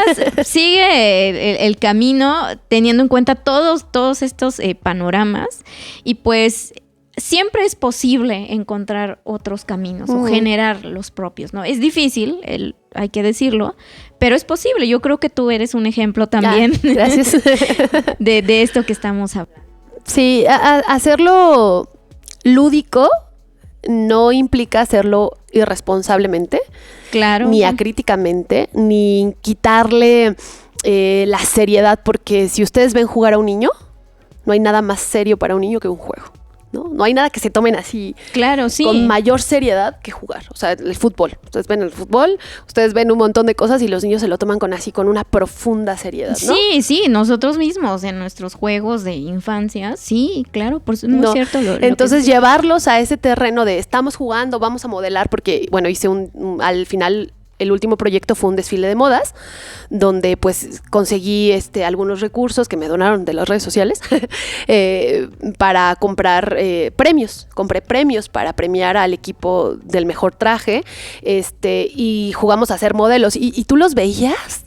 sigue el camino teniendo en cuenta todos estos panoramas, y pues siempre es posible encontrar otros caminos o generar los propios, ¿no? Es difícil, hay que decirlo, pero es posible. Yo creo que tú eres un ejemplo también gracias. de esto que estamos hablando. Sí, hacerlo lúdico no implica hacerlo irresponsablemente, claro, ni acríticamente, ni quitarle la seriedad, porque si ustedes ven jugar a un niño, no hay nada más serio para un niño que un juego. No hay nada que se tomen así, claro, sí, con mayor seriedad que jugar. O sea, el fútbol. Ustedes ven el fútbol, ustedes ven un montón de cosas y los niños se lo toman con una profunda seriedad, ¿no? Sí, nosotros mismos en nuestros juegos de infancia, sí, claro, por muy cierto. Entonces llevarlos a ese terreno de estamos jugando, vamos a modelar, porque bueno, hice al final. El último proyecto fue un desfile de modas, donde pues conseguí algunos recursos que me donaron de las redes sociales para comprar premios. Compré premios para premiar al equipo del mejor traje y jugamos a hacer modelos. Y tú los veías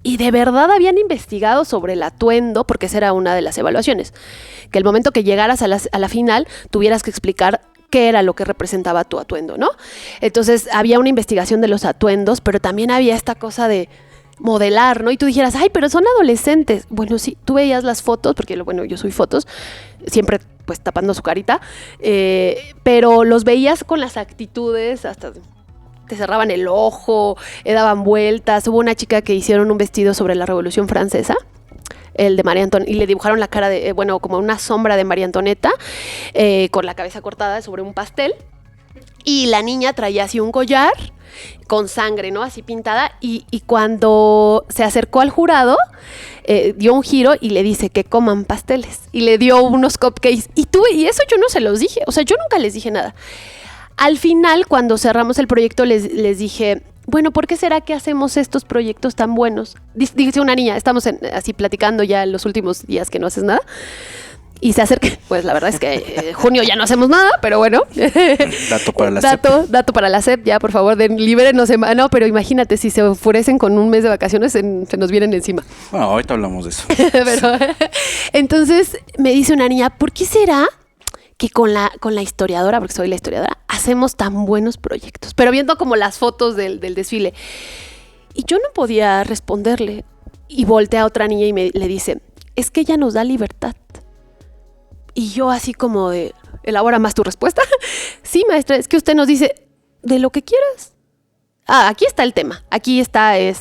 y de verdad habían investigado sobre el atuendo, porque esa era una de las evaluaciones. Que el momento que llegaras a la final tuvieras que explicar qué era lo que representaba tu atuendo, ¿no? Entonces había una investigación de los atuendos, pero también había esta cosa de modelar, ¿no? Y tú dijeras, ay, pero son adolescentes. Bueno, sí, tú veías las fotos, porque yo soy fotos, siempre pues tapando su carita, pero los veías con las actitudes, hasta te cerraban el ojo, daban vueltas. Hubo una chica que hicieron un vestido sobre la Revolución Francesa, el de María Antonieta, y le dibujaron la cara de, como una sombra de María Antonieta, con la cabeza cortada sobre un pastel, y la niña traía así un collar con sangre, ¿no? Así pintada, y cuando se acercó al jurado, dio un giro y le dice que coman pasteles, y le dio unos cupcakes, y eso yo no se los dije, o sea, yo nunca les dije nada. Al final, cuando cerramos el proyecto, les dije, bueno, ¿por qué será que hacemos estos proyectos tan buenos? Dice una niña, estamos así platicando ya en los últimos días que no haces nada. Y se acerca, pues la verdad es que junio ya no hacemos nada, pero bueno. Dato para la SEP. Dato para la SEP, ya por favor, libérenos. No, pero imagínate, si se enfurecen con un mes de vacaciones, se nos vienen encima. Bueno, ahorita hablamos de eso. Entonces me dice una niña, ¿por qué será que con la historiadora, porque soy la historiadora, hacemos tan buenos proyectos? Pero viendo como las fotos del desfile. Y yo no podía responderle. Y voltea a otra niña y le dice, es que ella nos da libertad. Y yo así como de, ¿elabora más tu respuesta? Sí, maestra, es que usted nos dice, de lo que quieras. Aquí está el tema. Aquí está, el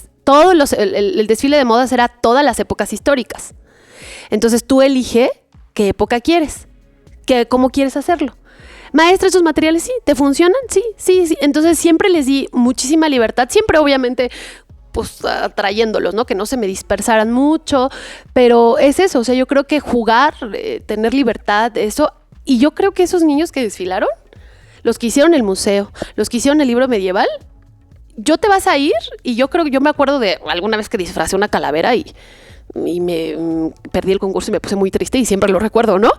desfile de modas era todas las épocas históricas. Entonces tú elige qué época quieres. ¿Cómo quieres hacerlo? Maestra, ¿esos materiales sí? ¿Te funcionan? Sí. Entonces siempre les di muchísima libertad, siempre obviamente pues atrayéndolos, ¿no? Que no se me dispersaran mucho, pero es eso, o sea, yo creo que jugar, tener libertad, eso, y yo creo que esos niños que desfilaron, los que hicieron el museo, los que hicieron el libro medieval, yo te vas a ir, y yo me acuerdo de alguna vez que disfracé una calavera y me perdí el concurso y me puse muy triste y siempre lo recuerdo, ¿no?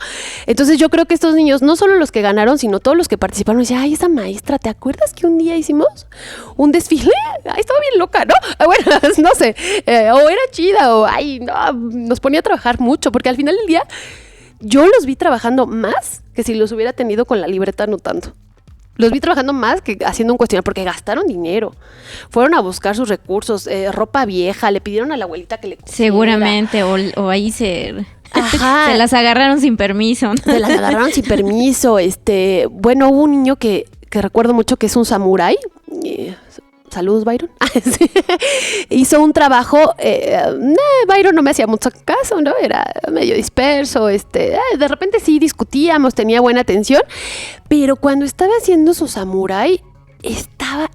Entonces yo creo que estos niños, no solo los que ganaron, sino todos los que participaron, decían, ay, esa maestra, ¿te acuerdas que un día hicimos un desfile? Ay, estaba bien loca, ¿no? Bueno, no sé, o era chida, o ay, no, nos ponía a trabajar mucho, porque al final del día yo los vi trabajando más que si los hubiera tenido con la libreta anotando. Los vi trabajando más que haciendo un cuestionario, porque gastaron dinero. Fueron a buscar sus recursos, ropa vieja, le pidieron a la abuelita que le cosiera. Seguramente, o ahí se las agarraron sin permiso, ¿no? Se las agarraron sin permiso. Bueno, hubo un niño que recuerdo mucho que es un samurái. Saludos, Byron. Hizo un trabajo, Byron no me hacía mucho caso, ¿no? Era medio disperso, de repente sí discutíamos, tenía buena atención, pero cuando estaba haciendo su samurái,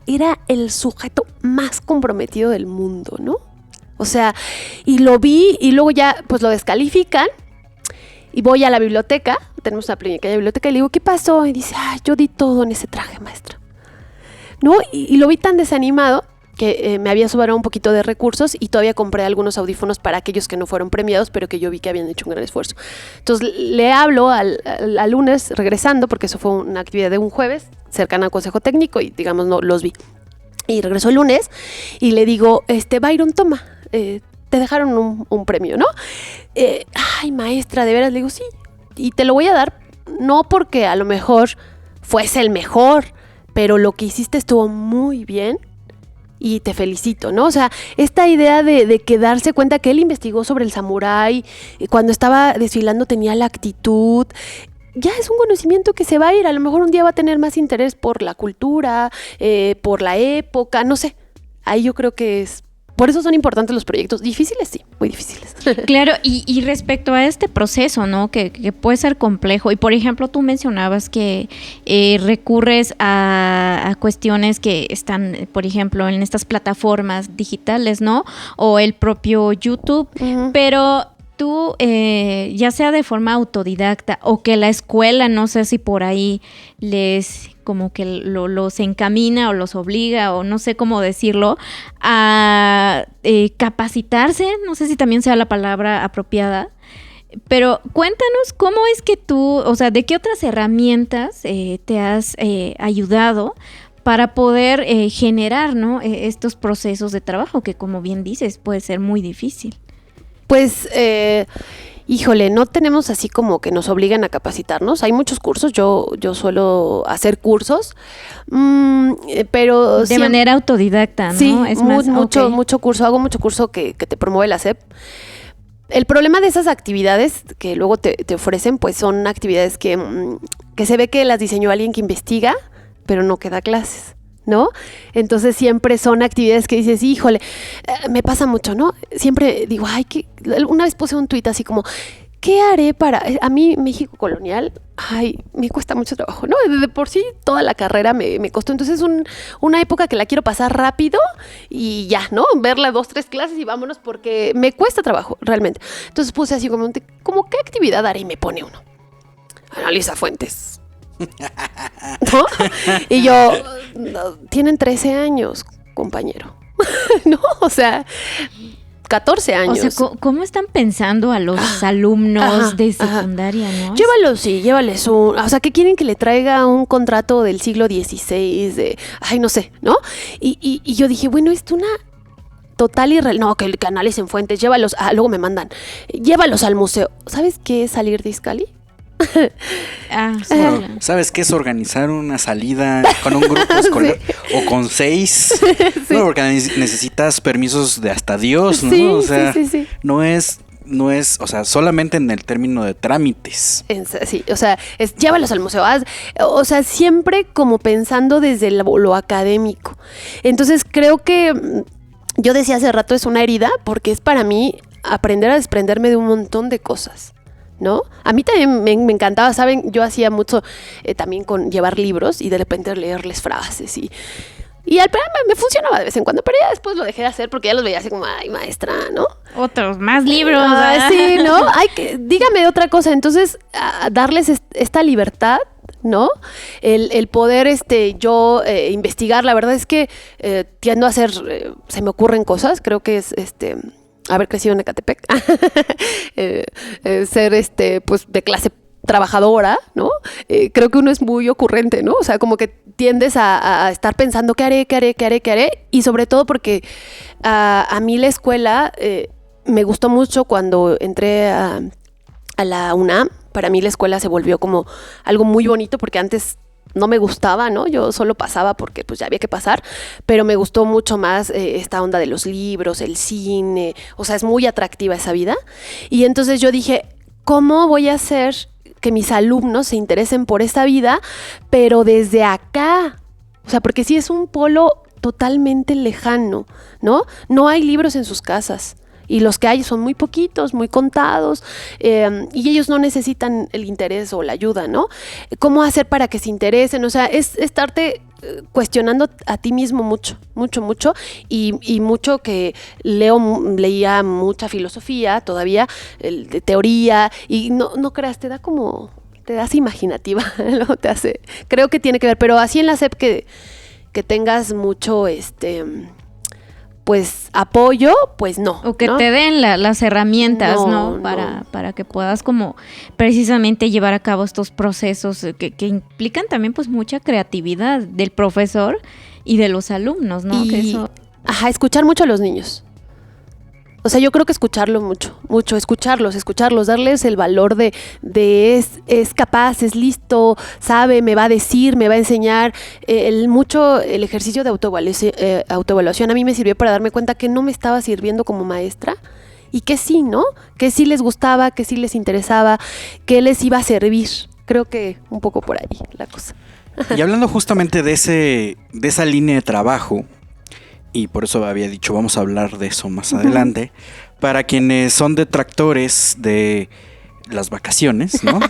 era el sujeto más comprometido del mundo, ¿no? O sea, y lo vi, y luego ya, pues lo descalifican, y voy a la biblioteca, tenemos una pequeña biblioteca, y le digo, ¿qué pasó? Y dice, yo di todo en ese traje, maestra. ¿No? Y lo vi tan desanimado que me había sobrado un poquito de recursos y todavía compré algunos audífonos para aquellos que no fueron premiados, pero que yo vi que habían hecho un gran esfuerzo. Entonces le hablo al lunes regresando, porque eso fue una actividad de un jueves, cercana al consejo técnico, y digamos, no los vi. Y regresó el lunes y le digo, Byron, toma, te dejaron un premio, ¿no? Ay, maestra, de veras, le digo, sí, y te lo voy a dar no porque a lo mejor fuese el mejor, pero lo que hiciste estuvo muy bien y te felicito, ¿no? O sea, esta idea de que darse cuenta que él investigó sobre el samurái, cuando estaba desfilando tenía la actitud, ya es un conocimiento que se va a ir, a lo mejor un día va a tener más interés por la cultura, por la época, no sé, ahí yo creo que es... Por eso son importantes los proyectos. Difíciles, sí, muy difíciles. Claro, y respecto a este proceso, ¿no? Que puede ser complejo. Y por ejemplo, tú mencionabas que recurres a cuestiones que están, por ejemplo, en estas plataformas digitales, ¿no? O el propio YouTube. Uh-huh. Pero tú, ya sea de forma autodidacta o que la escuela, no sé si por ahí les como que los encamina o los obliga o no sé cómo decirlo, a capacitarse, no sé si también sea la palabra apropiada, pero cuéntanos cómo es que tú, o sea, de qué otras herramientas te has ayudado para poder generar, ¿no? Estos procesos de trabajo que, como bien dices, puede ser muy difícil. Pues, híjole, no tenemos así como que nos obligan a capacitarnos. Hay muchos cursos, yo suelo hacer cursos, pero... De manera autodidacta, ¿no? Sí, es mucho curso, hago mucho curso que te promueve la SEP. El problema de esas actividades que luego te ofrecen, pues son actividades que se ve que las diseñó alguien que investiga, pero no que da clases, ¿no? Entonces siempre son actividades que dices, híjole, me pasa mucho, ¿no? Siempre digo, una vez puse un tuit así como, ¿qué haré para...? A mí México colonial, me cuesta mucho trabajo, ¿no? De por sí toda la carrera me costó, entonces es una época que la quiero pasar rápido y ya, ¿no? Verla 2, 3 clases y vámonos porque me cuesta trabajo, realmente. Entonces puse así como ¿qué actividad haré? Y me pone uno. Analiza fuentes. ¿No? Y yo, tienen 13 años, compañero. ¿No? O sea, 14 años. O sea, ¿cómo están pensando a los alumnos de secundaria, no? Llévales un... O sea, ¿qué quieren que le traiga un contrato del siglo XVI? No sé, ¿no? Y yo dije, bueno, es una... total irreal. No, que analicen fuentes, llévalos... luego me mandan. Llévalos al museo. ¿Sabes qué es salir de Izcalli? Sí. ¿Sabes qué es organizar una salida con un grupo escolar? Sí. O con 6? Sí. No, porque necesitas permisos de hasta Dios, ¿no? Sí, o sea, sí. No es, o sea, solamente en el término de trámites. Sí, o sea, llévalos al museo. O sea, siempre como pensando desde lo académico. Entonces creo que yo decía hace rato es una herida porque es para mí aprender a desprenderme de un montón de cosas, ¿no? A mí también me encantaba, ¿saben? Yo hacía mucho también con llevar libros y de repente leerles frases y al principio me funcionaba de vez en cuando, pero ya después lo dejé de hacer porque ya los veía así como, ay, maestra, ¿no? Otros más libros. Sí, ¿no? Dígame otra cosa. Entonces, darles esta libertad, ¿no? El poder yo investigar. La verdad es que tiendo a hacer, se me ocurren cosas, creo que es haber crecido en Ecatepec, ser pues de clase trabajadora, ¿no? Creo que uno es muy ocurrente, ¿no? O sea, como que tiendes a estar pensando ¿qué haré? Y sobre todo porque a mí la escuela me gustó mucho cuando entré a la UNAM. Para mí la escuela se volvió como algo muy bonito porque antes no me gustaba, ¿no? Yo solo pasaba porque pues ya había que pasar, pero me gustó mucho más esta onda de los libros, el cine, o sea, es muy atractiva esa vida. Y entonces yo dije, ¿cómo voy a hacer que mis alumnos se interesen por esta vida, pero desde acá? O sea, porque sí es un polo totalmente lejano, ¿no? No hay libros en sus casas. Y los que hay son muy poquitos, muy contados, y ellos no necesitan el interés o la ayuda, ¿no? ¿Cómo hacer para que se interesen? O sea, es estarte cuestionando a ti mismo mucho, y mucho que leía mucha filosofía todavía, de teoría, y no creas, te hace imaginativa, ¿no? Creo que tiene que ver, pero así en la SEP que tengas mucho, pues apoyo, pues no. O que ¿no? te den las herramientas, ¿no? Para que puedas como precisamente llevar a cabo estos procesos que implican también pues mucha creatividad del profesor y de los alumnos, ¿no? Escuchar mucho a los niños. O sea, yo creo que escucharlo mucho, escucharlos, darles el valor de es capaz, es listo, sabe, me va a decir, me va a enseñar. El ejercicio de autoevaluación a mí me sirvió para darme cuenta que no me estaba sirviendo como maestra y que sí, ¿no? Que sí les gustaba, que sí les interesaba, que les iba a servir. Creo que un poco por ahí la cosa. Y hablando justamente de esa línea de trabajo, y por eso había dicho, vamos a hablar de eso más adelante, para quienes son detractores de las vacaciones, ¿no?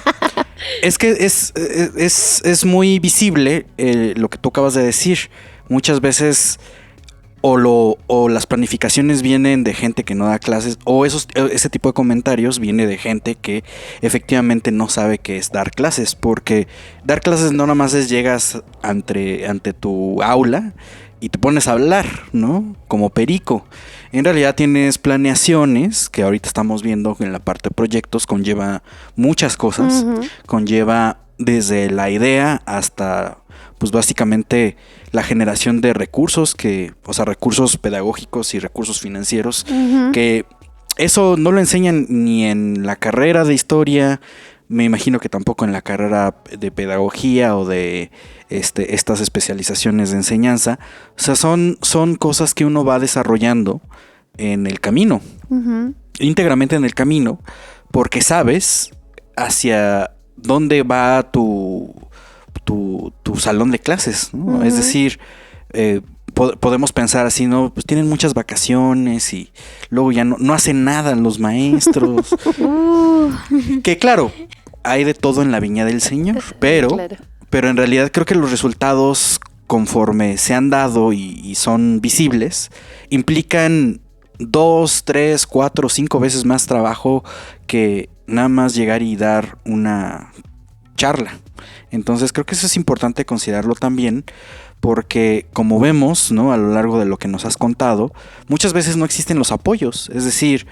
Es que es muy visible lo que tú acabas de decir. Muchas veces o las planificaciones vienen de gente que no da clases, o ese tipo de comentarios viene de gente que efectivamente no sabe qué es dar clases, porque dar clases no nada más es llegas ante tu aula y te pones a hablar, ¿no? Como perico. En realidad tienes planeaciones, que ahorita estamos viendo en la parte de proyectos, conlleva muchas cosas. Uh-huh. Conlleva desde la idea hasta, pues básicamente, la generación de recursos, recursos pedagógicos y recursos financieros, uh-huh. Que eso no lo enseñan ni en la carrera de historia, me imagino que tampoco en la carrera de pedagogía o de estas especializaciones de enseñanza. O sea, son cosas que uno va desarrollando en el camino, uh-huh. Íntegramente en el camino, porque sabes hacia dónde va tu salón de clases, ¿no? Uh-huh. Es decir, podemos pensar así, ¿no? Pues tienen muchas vacaciones y luego ya no hacen nada los maestros. Que claro, hay de todo en la viña del Señor, pero en realidad creo que los resultados, conforme se han dado y son visibles, implican 2, 3, 4, 5 veces más trabajo que nada más llegar y dar una charla. Entonces creo que eso es importante considerarlo también, porque como vemos, ¿no? A lo largo de lo que nos has contado, muchas veces no existen los apoyos. Es decir,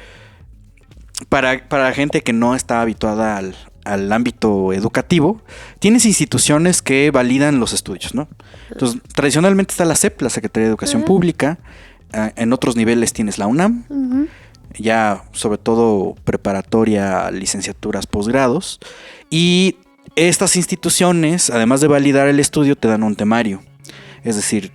para gente que no está habituada al ámbito educativo, tienes instituciones que validan los estudios, ¿no? Entonces, tradicionalmente está la SEP, la Secretaría de Educación Pública. En otros niveles tienes la UNAM, uh-huh. Ya sobre todo preparatoria, licenciaturas, posgrados. Y estas instituciones, además de validar el estudio, te dan un temario. Es decir,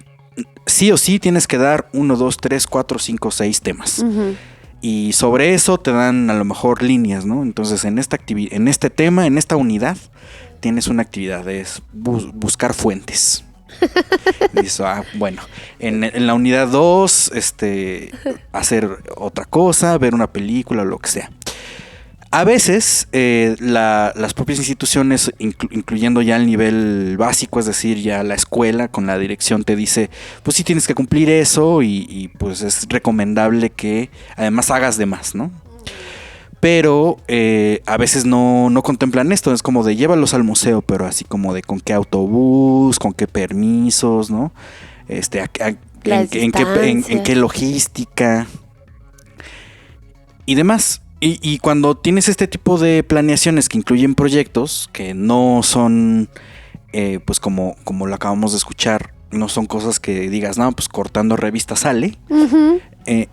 sí o sí tienes que dar 1, 2, 3, 4, 5, 6 temas. Uh-huh. Y sobre eso te dan a lo mejor líneas, ¿no? Entonces en este tema, en esta unidad, tienes una actividad, es buscar fuentes. Dices, bueno, en la unidad 2, hacer otra cosa, ver una película o lo que sea. A veces las propias instituciones, incluyendo ya el nivel básico, es decir, ya la escuela con la dirección te dice, pues sí tienes que cumplir eso y pues es recomendable que además hagas de más, ¿no? Pero a veces no contemplan esto, es como de llévalos al museo, pero así como de con qué autobús, con qué permisos, ¿no? En qué logística y demás. Y cuando tienes este tipo de planeaciones que incluyen proyectos que no son, pues como lo acabamos de escuchar, no son cosas que digas, no, pues cortando revista sale, uh-huh.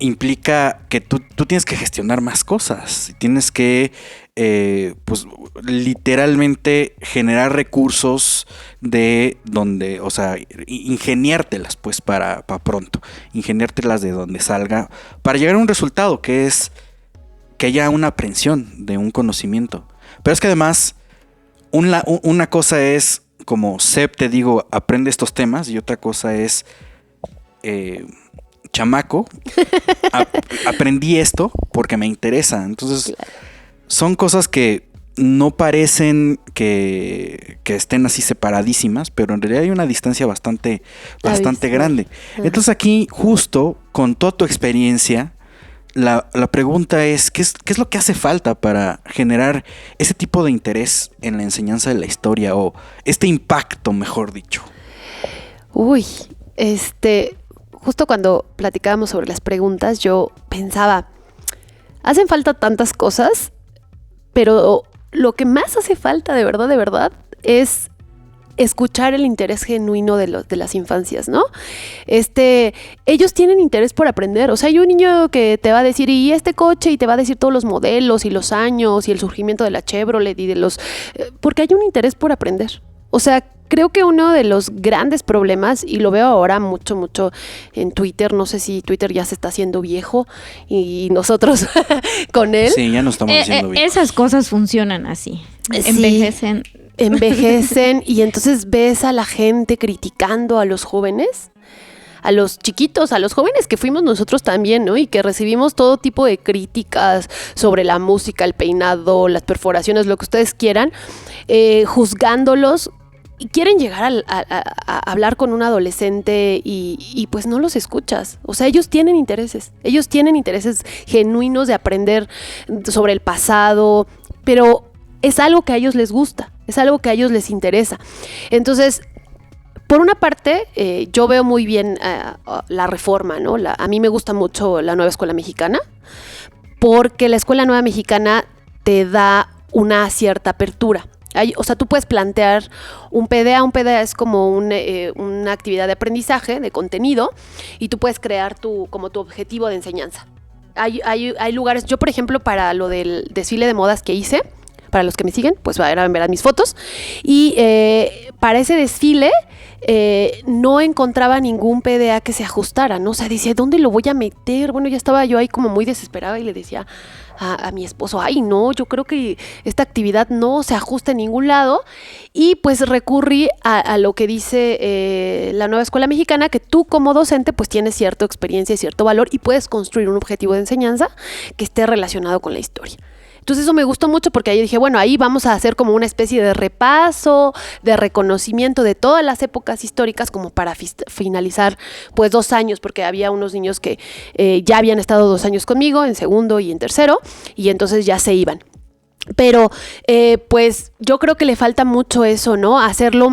Implica que tú tienes que gestionar más cosas, tienes que, pues literalmente generar recursos de donde, o sea, ingeniártelas pues para pronto, ingeniártelas de donde salga, para llegar a un resultado que es que haya una aprehensión de un conocimiento. Pero es que además, una cosa es, como SEP te digo, aprende estos temas, y otra cosa es, chamaco, aprendí esto porque me interesa. Entonces, son cosas que no parecen que estén así separadísimas, pero en realidad hay una distancia bastante grande. Entonces aquí, justo, con toda tu experiencia, la pregunta es, ¿qué es lo que hace falta para generar ese tipo de interés en la enseñanza de la historia, o este impacto, mejor dicho? Justo cuando platicábamos sobre las preguntas, yo pensaba, hacen falta tantas cosas, pero lo que más hace falta de verdad, es escuchar el interés genuino de las infancias, ¿no? Ellos tienen interés por aprender. O sea, hay un niño que te va a decir, y este coche, y te va a decir todos los modelos y los años y el surgimiento de la Chevrolet y de porque hay un interés por aprender. O sea, creo que uno de los grandes problemas, y lo veo ahora mucho en Twitter, no sé si Twitter ya se está haciendo viejo y nosotros con él. Sí, ya nos estamos haciendo viejos. Esas cosas funcionan así. Sí, envejecen y entonces ves a la gente criticando a los jóvenes, a los chiquitos, a los jóvenes que fuimos nosotros también, ¿no? Y que recibimos todo tipo de críticas sobre la música, el peinado, las perforaciones, lo que ustedes quieran, juzgándolos. Y quieren llegar a hablar con un adolescente y pues no los escuchas. O sea, ellos tienen intereses genuinos de aprender sobre el pasado, pero es algo que a ellos les gusta, es algo que a ellos les interesa. Entonces, por una parte, yo veo muy bien la reforma, ¿no? A mí me gusta mucho la nueva escuela mexicana, porque la escuela nueva mexicana te da una cierta apertura. O sea, tú puedes plantear un PDA. Un PDA es como una actividad de aprendizaje, de contenido, y tú puedes crear como tu objetivo de enseñanza. Hay lugares, yo por ejemplo, para lo del desfile de modas que hice, para los que me siguen, pues verán mis fotos, y para ese desfile no encontraba ningún PDA que se ajustara, ¿no? O sea, decía, ¿dónde lo voy a meter? Bueno, ya estaba yo ahí como muy desesperada y le decía a mi esposo, ay, no, yo creo que esta actividad no se ajusta en ningún lado, y pues recurrí a lo que dice la nueva escuela mexicana, que tú como docente pues tienes cierta experiencia y cierto valor y puedes construir un objetivo de enseñanza que esté relacionado con la historia. Entonces eso me gustó mucho porque ahí dije, bueno, ahí vamos a hacer como una especie de repaso, de reconocimiento de todas las épocas históricas, como para finalizar pues 2 años, porque había unos niños que ya habían estado 2 años conmigo, en segundo y en tercero, y entonces ya se iban. Pero pues yo creo que le falta mucho eso, ¿no? Hacerlo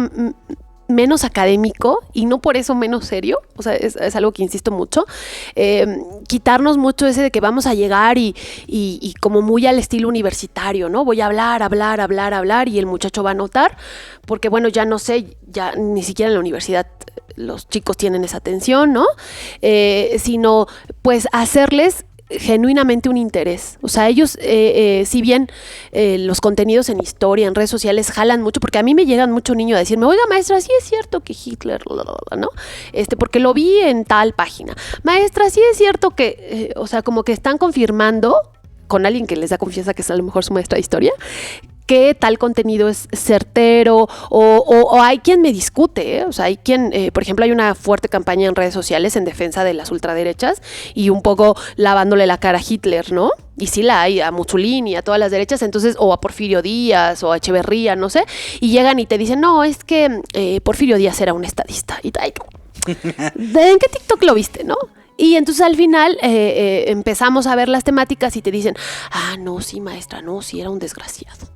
menos académico y no por eso menos serio. O sea, es algo que insisto mucho. Quitarnos mucho ese de que vamos a llegar y como muy al estilo universitario, ¿no? Voy a hablar y el muchacho va a notar, porque bueno, ya no sé, ya ni siquiera en la universidad los chicos tienen esa atención, ¿no? Sino pues hacerles genuinamente un interés. O sea, ellos, si bien los contenidos en historia, en redes sociales jalan mucho, porque a mí me llegan mucho niños a decirme, oiga maestra, sí es cierto que Hitler, ¿no? Porque lo vi en tal página. Maestra, sí es cierto que, o sea, como que están confirmando con alguien que les da confianza, que es a lo mejor su maestra de historia, que tal contenido es certero, o hay quien me discute, ¿eh? O sea, hay quien, por ejemplo, hay una fuerte campaña en redes sociales en defensa de las ultraderechas y un poco lavándole la cara a Hitler, ¿no? Y sí la hay, a Mussolini, a todas las derechas, entonces, o a Porfirio Díaz, o a Echeverría, no sé, y llegan y te dicen, no, es que Porfirio Díaz era un estadista. Y ¿en qué TikTok lo viste, no? Y entonces al final empezamos a ver las temáticas y te dicen, no, sí, maestra, no, sí, era un desgraciado,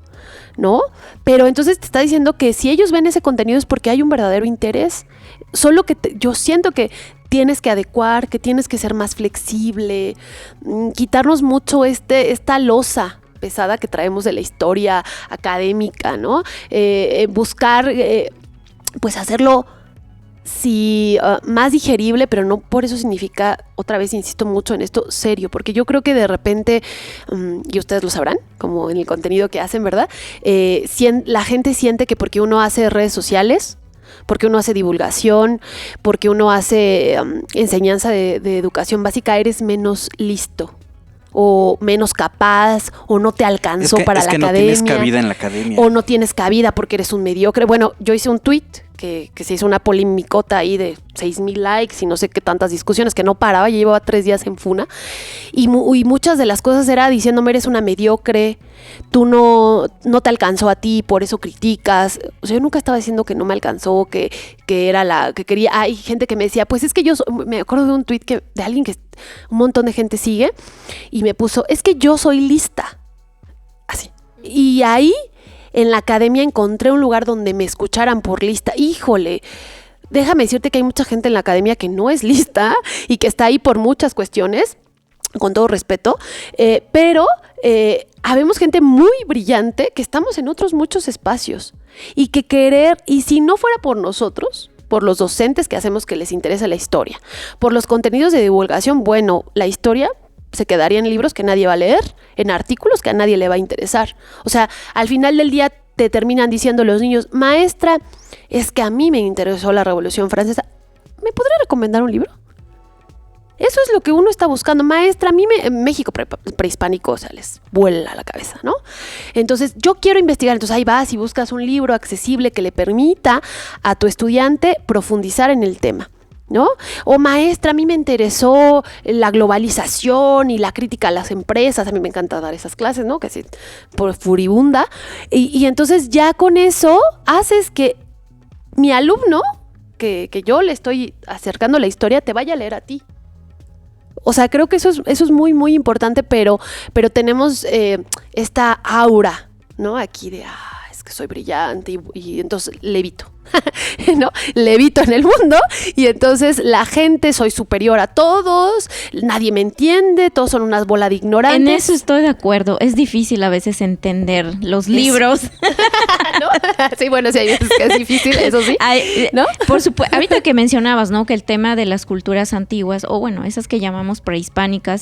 ¿no? Pero entonces te está diciendo que si ellos ven ese contenido es porque hay un verdadero interés. Solo que yo siento que tienes que adecuar, que tienes que ser más flexible, quitarnos mucho esta losa pesada que traemos de la historia académica, ¿no? Buscar, pues hacerlo más digerible, pero no por eso significa, otra vez insisto mucho en esto, serio, porque yo creo que de repente, y ustedes lo sabrán, como en el contenido que hacen, ¿verdad? La gente siente que porque uno hace redes sociales, porque uno hace divulgación, porque uno hace enseñanza de educación básica, eres menos listo, o menos capaz, o no te alcanzó para la academia. No tienes cabida en la academia. O no tienes cabida porque eres un mediocre. Bueno, yo hice un tweet que se hizo una polémicota ahí de 6,000 likes y no sé qué tantas discusiones, que no paraba, ya llevaba 3 días en Funa, y muchas de las cosas era diciéndome, eres una mediocre, tú no te alcanzó a ti, por eso criticas. O sea, yo nunca estaba diciendo que no me alcanzó, que era la que quería. Hay gente que me decía, pues es que me acuerdo de un tweet de alguien que un montón de gente sigue, y me puso, es que yo soy lista, así. Y ahí en la academia encontré un lugar donde me escucharan por lista. Híjole, déjame decirte que hay mucha gente en la academia que no es lista y que está ahí por muchas cuestiones, con todo respeto, pero habemos gente muy brillante que estamos en otros muchos espacios. y y si no fuera por nosotros, por los docentes que hacemos que les interesa la historia, por los contenidos de divulgación, bueno, la historia se quedaría en libros que nadie va a leer, en artículos que a nadie le va a interesar. O sea, al final del día te terminan diciendo los niños, maestra, es que a mí me interesó la Revolución Francesa. ¿Me podría recomendar un libro? Eso es lo que uno está buscando. Maestra, a mí México prehispánico, o sea, les vuela la cabeza, ¿no? Entonces, yo quiero investigar. Entonces, ahí vas y buscas un libro accesible que le permita a tu estudiante profundizar en el tema, ¿no? O maestra, a mí me interesó la globalización y la crítica a las empresas. A mí me encanta dar esas clases, ¿no? Que sí, por furibunda. Y entonces ya con eso haces que mi alumno, que yo le estoy acercando la historia, te vaya a leer a ti. O sea, creo que eso es muy, muy importante, pero tenemos esta aura, ¿no? Aquí de, es que soy brillante y entonces levito, ¿no? Levito en el mundo y entonces la gente, soy superior a todos, nadie me entiende, todos son unas bolas de ignorantes. En eso estoy de acuerdo. Es difícil a veces entender los libros. ¿No? Sí, bueno, sí, hay veces que es difícil, eso sí, ¿no? Por supuesto, ahorita que mencionabas, ¿no? Que el tema de las culturas antiguas, o bueno, esas que llamamos prehispánicas,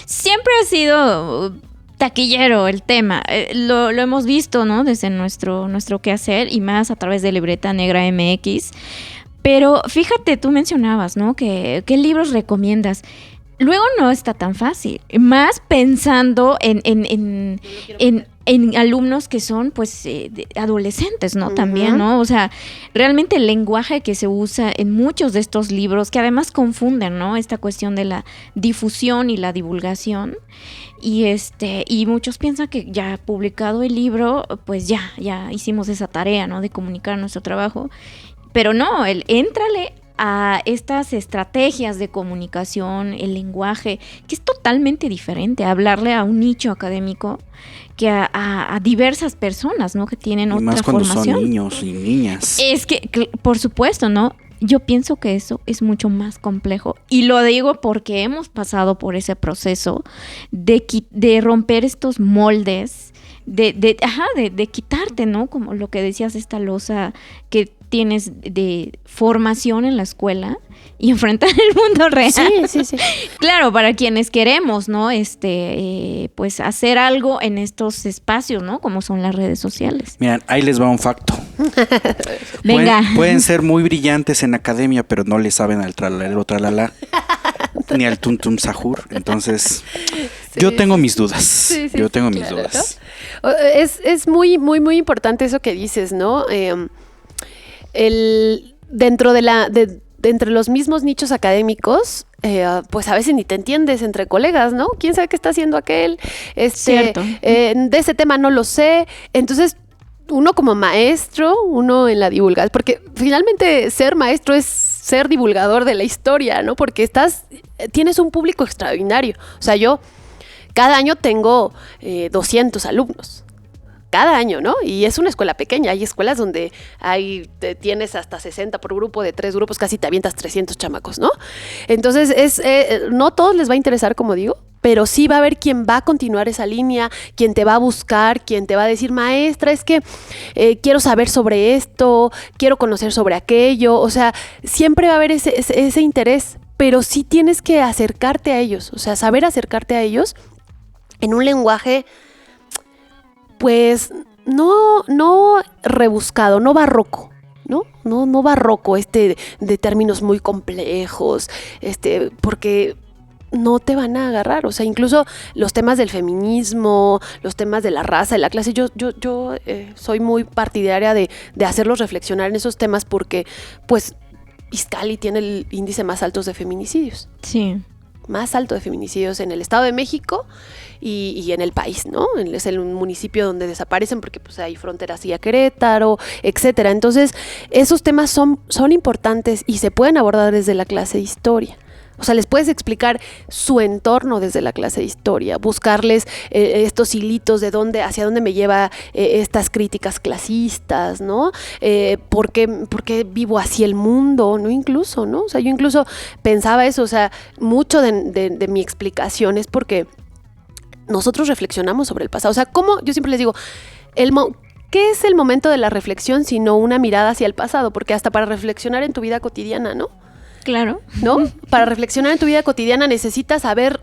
siempre ha sido taquillero el tema. Lo hemos visto, ¿no? Desde nuestro quehacer y más a través de Libreta Negra MX. Pero fíjate, tú mencionabas, ¿no? ¿Qué libros recomiendas? Luego no está tan fácil, más pensando en alumnos que son, pues, adolescentes, ¿no? Uh-huh. También, ¿no? O sea, realmente el lenguaje que se usa en muchos de estos libros, que además confunden, ¿no? Esta cuestión de la difusión y la divulgación. Y muchos piensan que ya publicado el libro, pues ya hicimos esa tarea, ¿no? De comunicar nuestro trabajo. Pero no, éntrale a estas estrategias de comunicación, el lenguaje, que es totalmente diferente a hablarle a un nicho académico que a diversas personas, ¿no? Que tienen otra más cuando formación. Son niños y niñas. Es que, por supuesto, ¿no? Yo pienso que eso es mucho más complejo y lo digo porque hemos pasado por ese proceso de romper estos moldes, de quitarte, ¿no? Como lo que decías, esta losa que tienes de formación en la escuela y enfrentar el mundo real. Sí. Claro, para quienes queremos, ¿no? Pues hacer algo en estos espacios, ¿no? Como son las redes sociales. Miren, ahí les va un facto. Venga. Pueden ser muy brillantes en academia, pero no le saben al tralalero tralala ni al tum tum sahur. Entonces, yo tengo mis dudas. Yo tengo mis dudas. ¿No? Es muy, muy, muy importante eso que dices, ¿no? Entre los mismos nichos académicos, pues a veces ni te entiendes entre colegas, ¿no? ¿Quién sabe qué está haciendo aquel? Cierto. De ese tema no lo sé. Entonces, uno como maestro, uno en la divulgación, porque finalmente ser maestro es ser divulgador de la historia, ¿no? Porque tienes un público extraordinario. O sea, yo cada año tengo 200 alumnos. Cada año, ¿no? Y es una escuela pequeña. Hay escuelas donde tienes hasta 60 por grupo, de 3 grupos, casi te avientas 300 chamacos, ¿no? Entonces, no a todos les va a interesar, como digo, pero sí va a haber quien va a continuar esa línea, quien te va a buscar, quien te va a decir, maestra, es que quiero saber sobre esto, quiero conocer sobre aquello. O sea, siempre va a haber ese interés, pero sí tienes que acercarte a ellos, o sea, saber acercarte a ellos en un lenguaje, pues, no rebuscado, no barroco, ¿no? No barroco, de términos muy complejos, porque no te van a agarrar. O sea, incluso los temas del feminismo, los temas de la raza, de la clase, yo soy muy partidaria de hacerlos reflexionar en esos temas porque, pues, Izcalli tiene el índice más alto de feminicidios. Sí. Más alto de feminicidios en el Estado de México y en el país, ¿no? Es el municipio donde desaparecen porque pues hay fronteras y a Querétaro, etcétera. Entonces, esos temas son importantes y se pueden abordar desde la clase de historia. O sea, les puedes explicar su entorno desde la clase de historia, buscarles estos hilitos de hacia dónde me lleva estas críticas clasistas, ¿no? ¿Por qué vivo así el mundo? ¿No? Incluso, ¿no? O sea, yo incluso pensaba eso, o sea, mucho de mi explicación es porque nosotros reflexionamos sobre el pasado. O sea, yo siempre les digo, ¿qué es el momento de la reflexión sino una mirada hacia el pasado? Porque hasta para reflexionar en tu vida cotidiana, ¿no? Claro. ¿No? Para reflexionar en tu vida cotidiana necesitas haber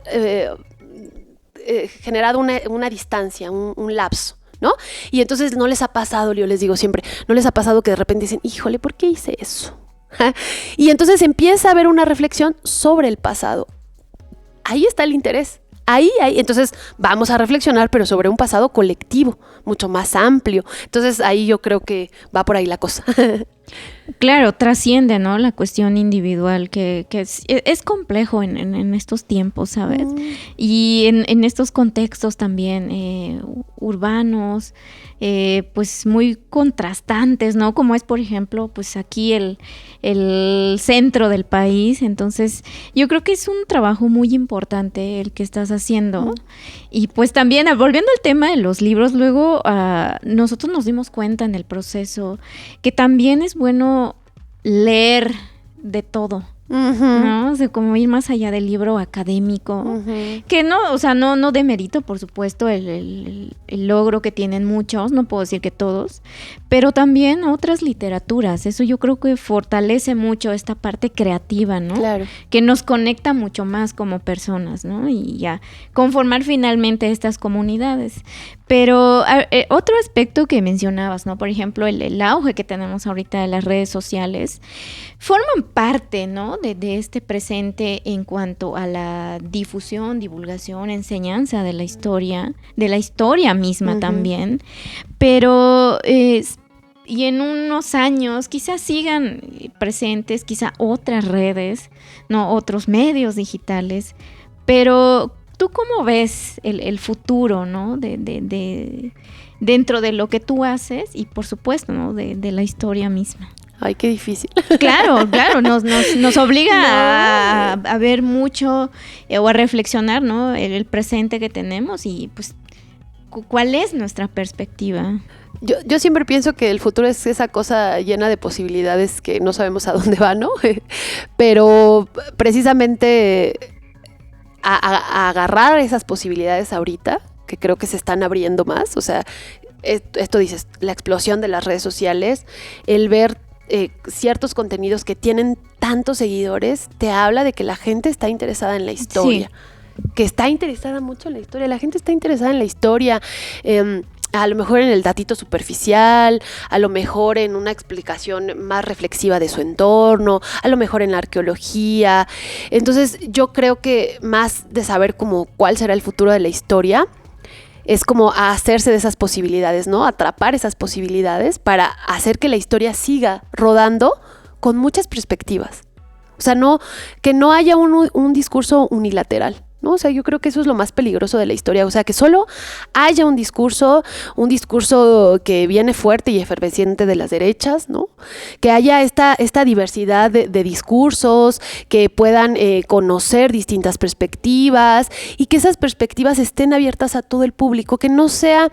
generado una distancia, un lapso, ¿no? Y entonces no les ha pasado, yo les digo siempre, no les ha pasado que de repente dicen, híjole, ¿por qué hice eso? Y entonces empieza a haber una reflexión sobre el pasado. Ahí está el interés. Ahí, entonces vamos a reflexionar, pero sobre un pasado colectivo, mucho más amplio. Entonces ahí yo creo que va por ahí la cosa. Claro, trasciende, ¿no? La cuestión individual, que es complejo en estos tiempos, ¿sabes? Y en estos contextos también urbanos, pues muy contrastantes, ¿no? Como es, por ejemplo, pues aquí el centro del país. Entonces, yo creo que es un trabajo muy importante el que estás haciendo. Y pues también, volviendo al tema de los libros, luego nosotros nos dimos cuenta en el proceso que también es bueno leer de todo, ¿no? O sea, como ir más allá del libro académico, que no, o sea, no demerito, por supuesto, el logro que tienen muchos, no puedo decir que todos, pero también otras literaturas. Eso yo creo que fortalece mucho esta parte creativa, ¿no? Claro. Que nos conecta mucho más como personas, ¿no? Y ya conformar finalmente estas comunidades. Pero otro aspecto que mencionabas, ¿no? Por ejemplo, el auge que tenemos ahorita de las redes sociales forman parte, ¿no? de este presente en cuanto a la difusión, divulgación, enseñanza de la historia misma también. Pero y en unos años quizás sigan presentes, quizá otras redes, ¿no? Otros medios digitales, pero ¿tú cómo ves el futuro, ¿no? Dentro de lo que tú haces y, por supuesto, ¿no? de la historia misma. Ay, qué difícil. Claro, nos obliga a ver mucho o a reflexionar, ¿no? El presente que tenemos y, pues, ¿cuál es nuestra perspectiva? Yo siempre pienso que el futuro es esa cosa llena de posibilidades que no sabemos a dónde va, ¿no? Pero precisamente a agarrar esas posibilidades ahorita, que creo que se están abriendo más, o sea, esto dices, la explosión de las redes sociales, el ver ciertos contenidos que tienen tantos seguidores, te habla de que la gente está interesada en la historia. Sí. Que está interesada mucho en la historia, la gente está interesada en la historia, a lo mejor en el datito superficial, a lo mejor en una explicación más reflexiva de su entorno, a lo mejor en la arqueología. Entonces yo creo que más de saber como cuál será el futuro de la historia, es como hacerse de esas posibilidades, ¿no? Atrapar esas posibilidades para hacer que la historia siga rodando con muchas perspectivas. O sea, que no haya un discurso unilateral, ¿no? O sea, yo creo que eso es lo más peligroso de la historia. O sea, que solo haya un discurso que viene fuerte y efervesciente de las derechas, ¿no? Que haya esta diversidad de discursos, que puedan conocer distintas perspectivas y que esas perspectivas estén abiertas a todo el público, que no sea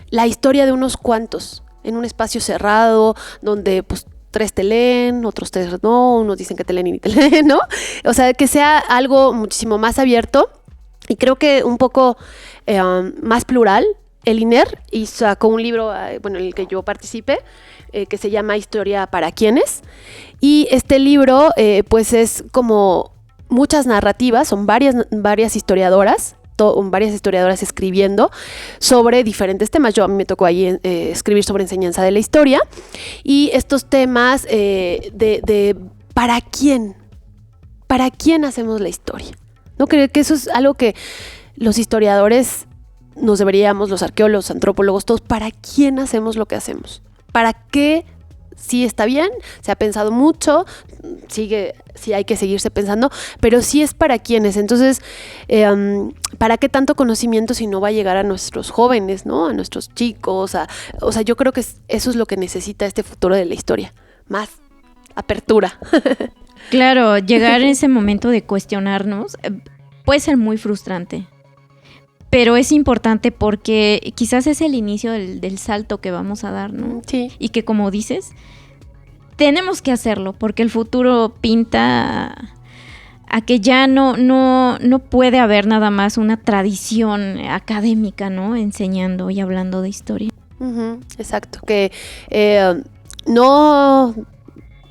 la historia de unos cuantos en un espacio cerrado donde, pues, 3 te leen, otros 3 no, unos dicen que te leen y ni te leen, ¿no? O sea, que sea algo muchísimo más abierto y creo que un poco más plural. El INER sacó un libro, en el que yo participé, que se llama Historia para Quiénes, y este libro pues es como muchas narrativas, son varias historiadoras, varias historiadoras escribiendo sobre diferentes temas. A mí me tocó ahí escribir sobre enseñanza de la historia y estos temas de ¿para quién hacemos la historia? ¿No? Creo que eso es algo que los historiadores nos deberíamos, los arqueólogos, antropólogos, todos, ¿para quién hacemos lo que hacemos? ¿Para qué? Sí está bien, se ha pensado mucho, sí hay que seguirse pensando, pero sí es para quiénes. Entonces, ¿para qué tanto conocimiento si no va a llegar a nuestros jóvenes, ¿no? A nuestros chicos. O sea, yo creo que eso es lo que necesita este futuro de la historia, más apertura. Claro, llegar en ese momento de cuestionarnos puede ser muy frustrante. Pero es importante porque quizás es el inicio del salto que vamos a dar, ¿no? Sí. Y que, como dices, tenemos que hacerlo porque el futuro pinta a que ya no puede haber nada más una tradición académica, ¿no? Enseñando y hablando de historia. Exacto, que no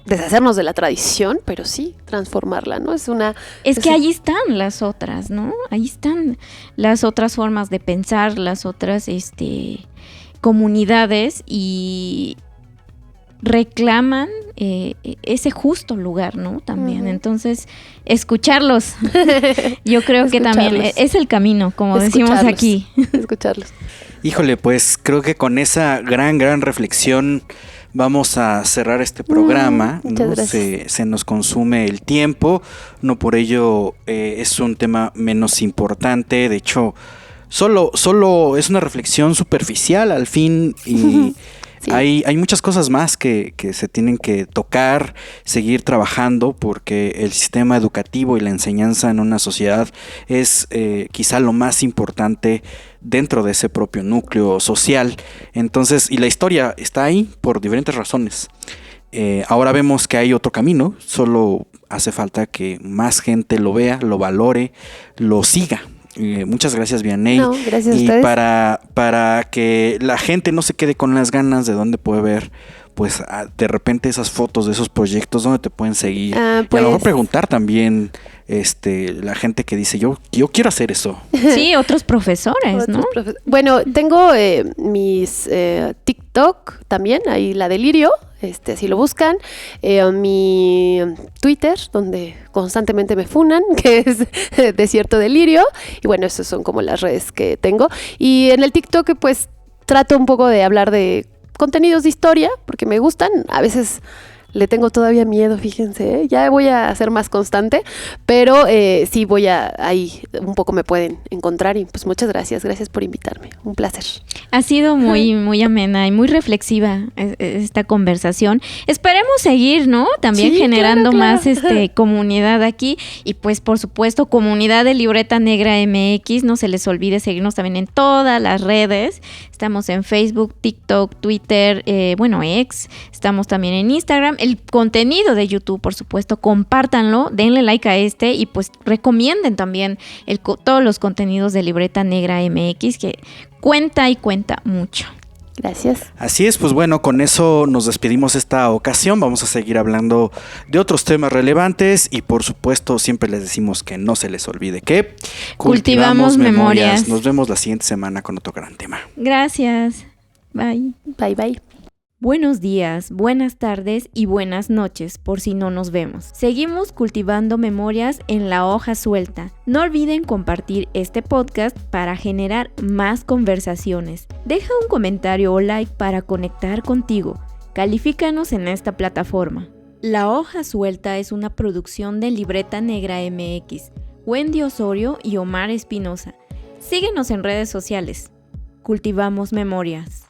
deshacernos de la tradición, pero sí transformarla, ¿no? Es que ahí están las otras, ¿no? Ahí están las otras formas de pensar, las otras comunidades, y reclaman ese justo lugar, ¿no? También. Entonces, escucharlos. Yo creo que también es el camino, como decimos aquí. Escucharlos. Híjole, pues creo que con esa gran reflexión vamos a cerrar este programa, ¿no? Se nos consume el tiempo, no por ello es un tema menos importante. De hecho, solo es una reflexión superficial al fin, y sí. Hay muchas cosas más que se tienen que tocar, seguir trabajando, porque el sistema educativo y la enseñanza en una sociedad es quizá lo más importante dentro de ese propio núcleo social. Entonces, y la historia está ahí por diferentes razones. Ahora vemos que hay otro camino, solo hace falta que más gente lo vea, lo valore, lo siga. Muchas gracias, Vianey. No, gracias a ustedes. Para que la gente no se quede con las ganas de dónde puede ver, pues de repente esas fotos de esos proyectos, dónde te pueden seguir. Pues, y a lo mejor preguntar también la gente que dice, yo quiero hacer eso. Sí, otros profesores, ¿no? Bueno, tengo mis TikTok también, ahí la Delirio. Si lo buscan, mi Twitter, donde constantemente me funan, que es Desierto Delirio, y bueno, esas son como las redes que tengo. Y en el TikTok, pues, trato un poco de hablar de contenidos de historia, porque me gustan. A veces le tengo todavía miedo, fíjense, ya voy a ser más constante, pero sí ahí un poco me pueden encontrar, y pues muchas gracias por invitarme, un placer. Ha sido muy amena y muy reflexiva esta conversación. Esperemos seguir, ¿no? También generando más comunidad aquí, y pues por supuesto comunidad de Libreta Negra MX. No se les olvide seguirnos también en todas las redes. Estamos en Facebook, TikTok, Twitter, X. Estamos también en Instagram. El contenido de YouTube, por supuesto, compártanlo, denle like a y pues recomienden también todos los contenidos de Libreta Negra MX, que cuenta mucho. Gracias. Así es, pues bueno, con eso nos despedimos esta ocasión. Vamos a seguir hablando de otros temas relevantes, y por supuesto siempre les decimos que no se les olvide que cultivamos memorias. Nos vemos la siguiente semana con otro gran tema. Gracias. Bye. Bye. Buenos días, buenas tardes y buenas noches, por si no nos vemos. Seguimos cultivando memorias en la hoja suelta. No olviden compartir este podcast para generar más conversaciones. Deja un comentario o like para conectar contigo. Califícanos en esta plataforma. La hoja suelta es una producción de Libreta Negra MX, Wendy Osorio y Omar Espinosa. Síguenos en redes sociales. Cultivamos memorias.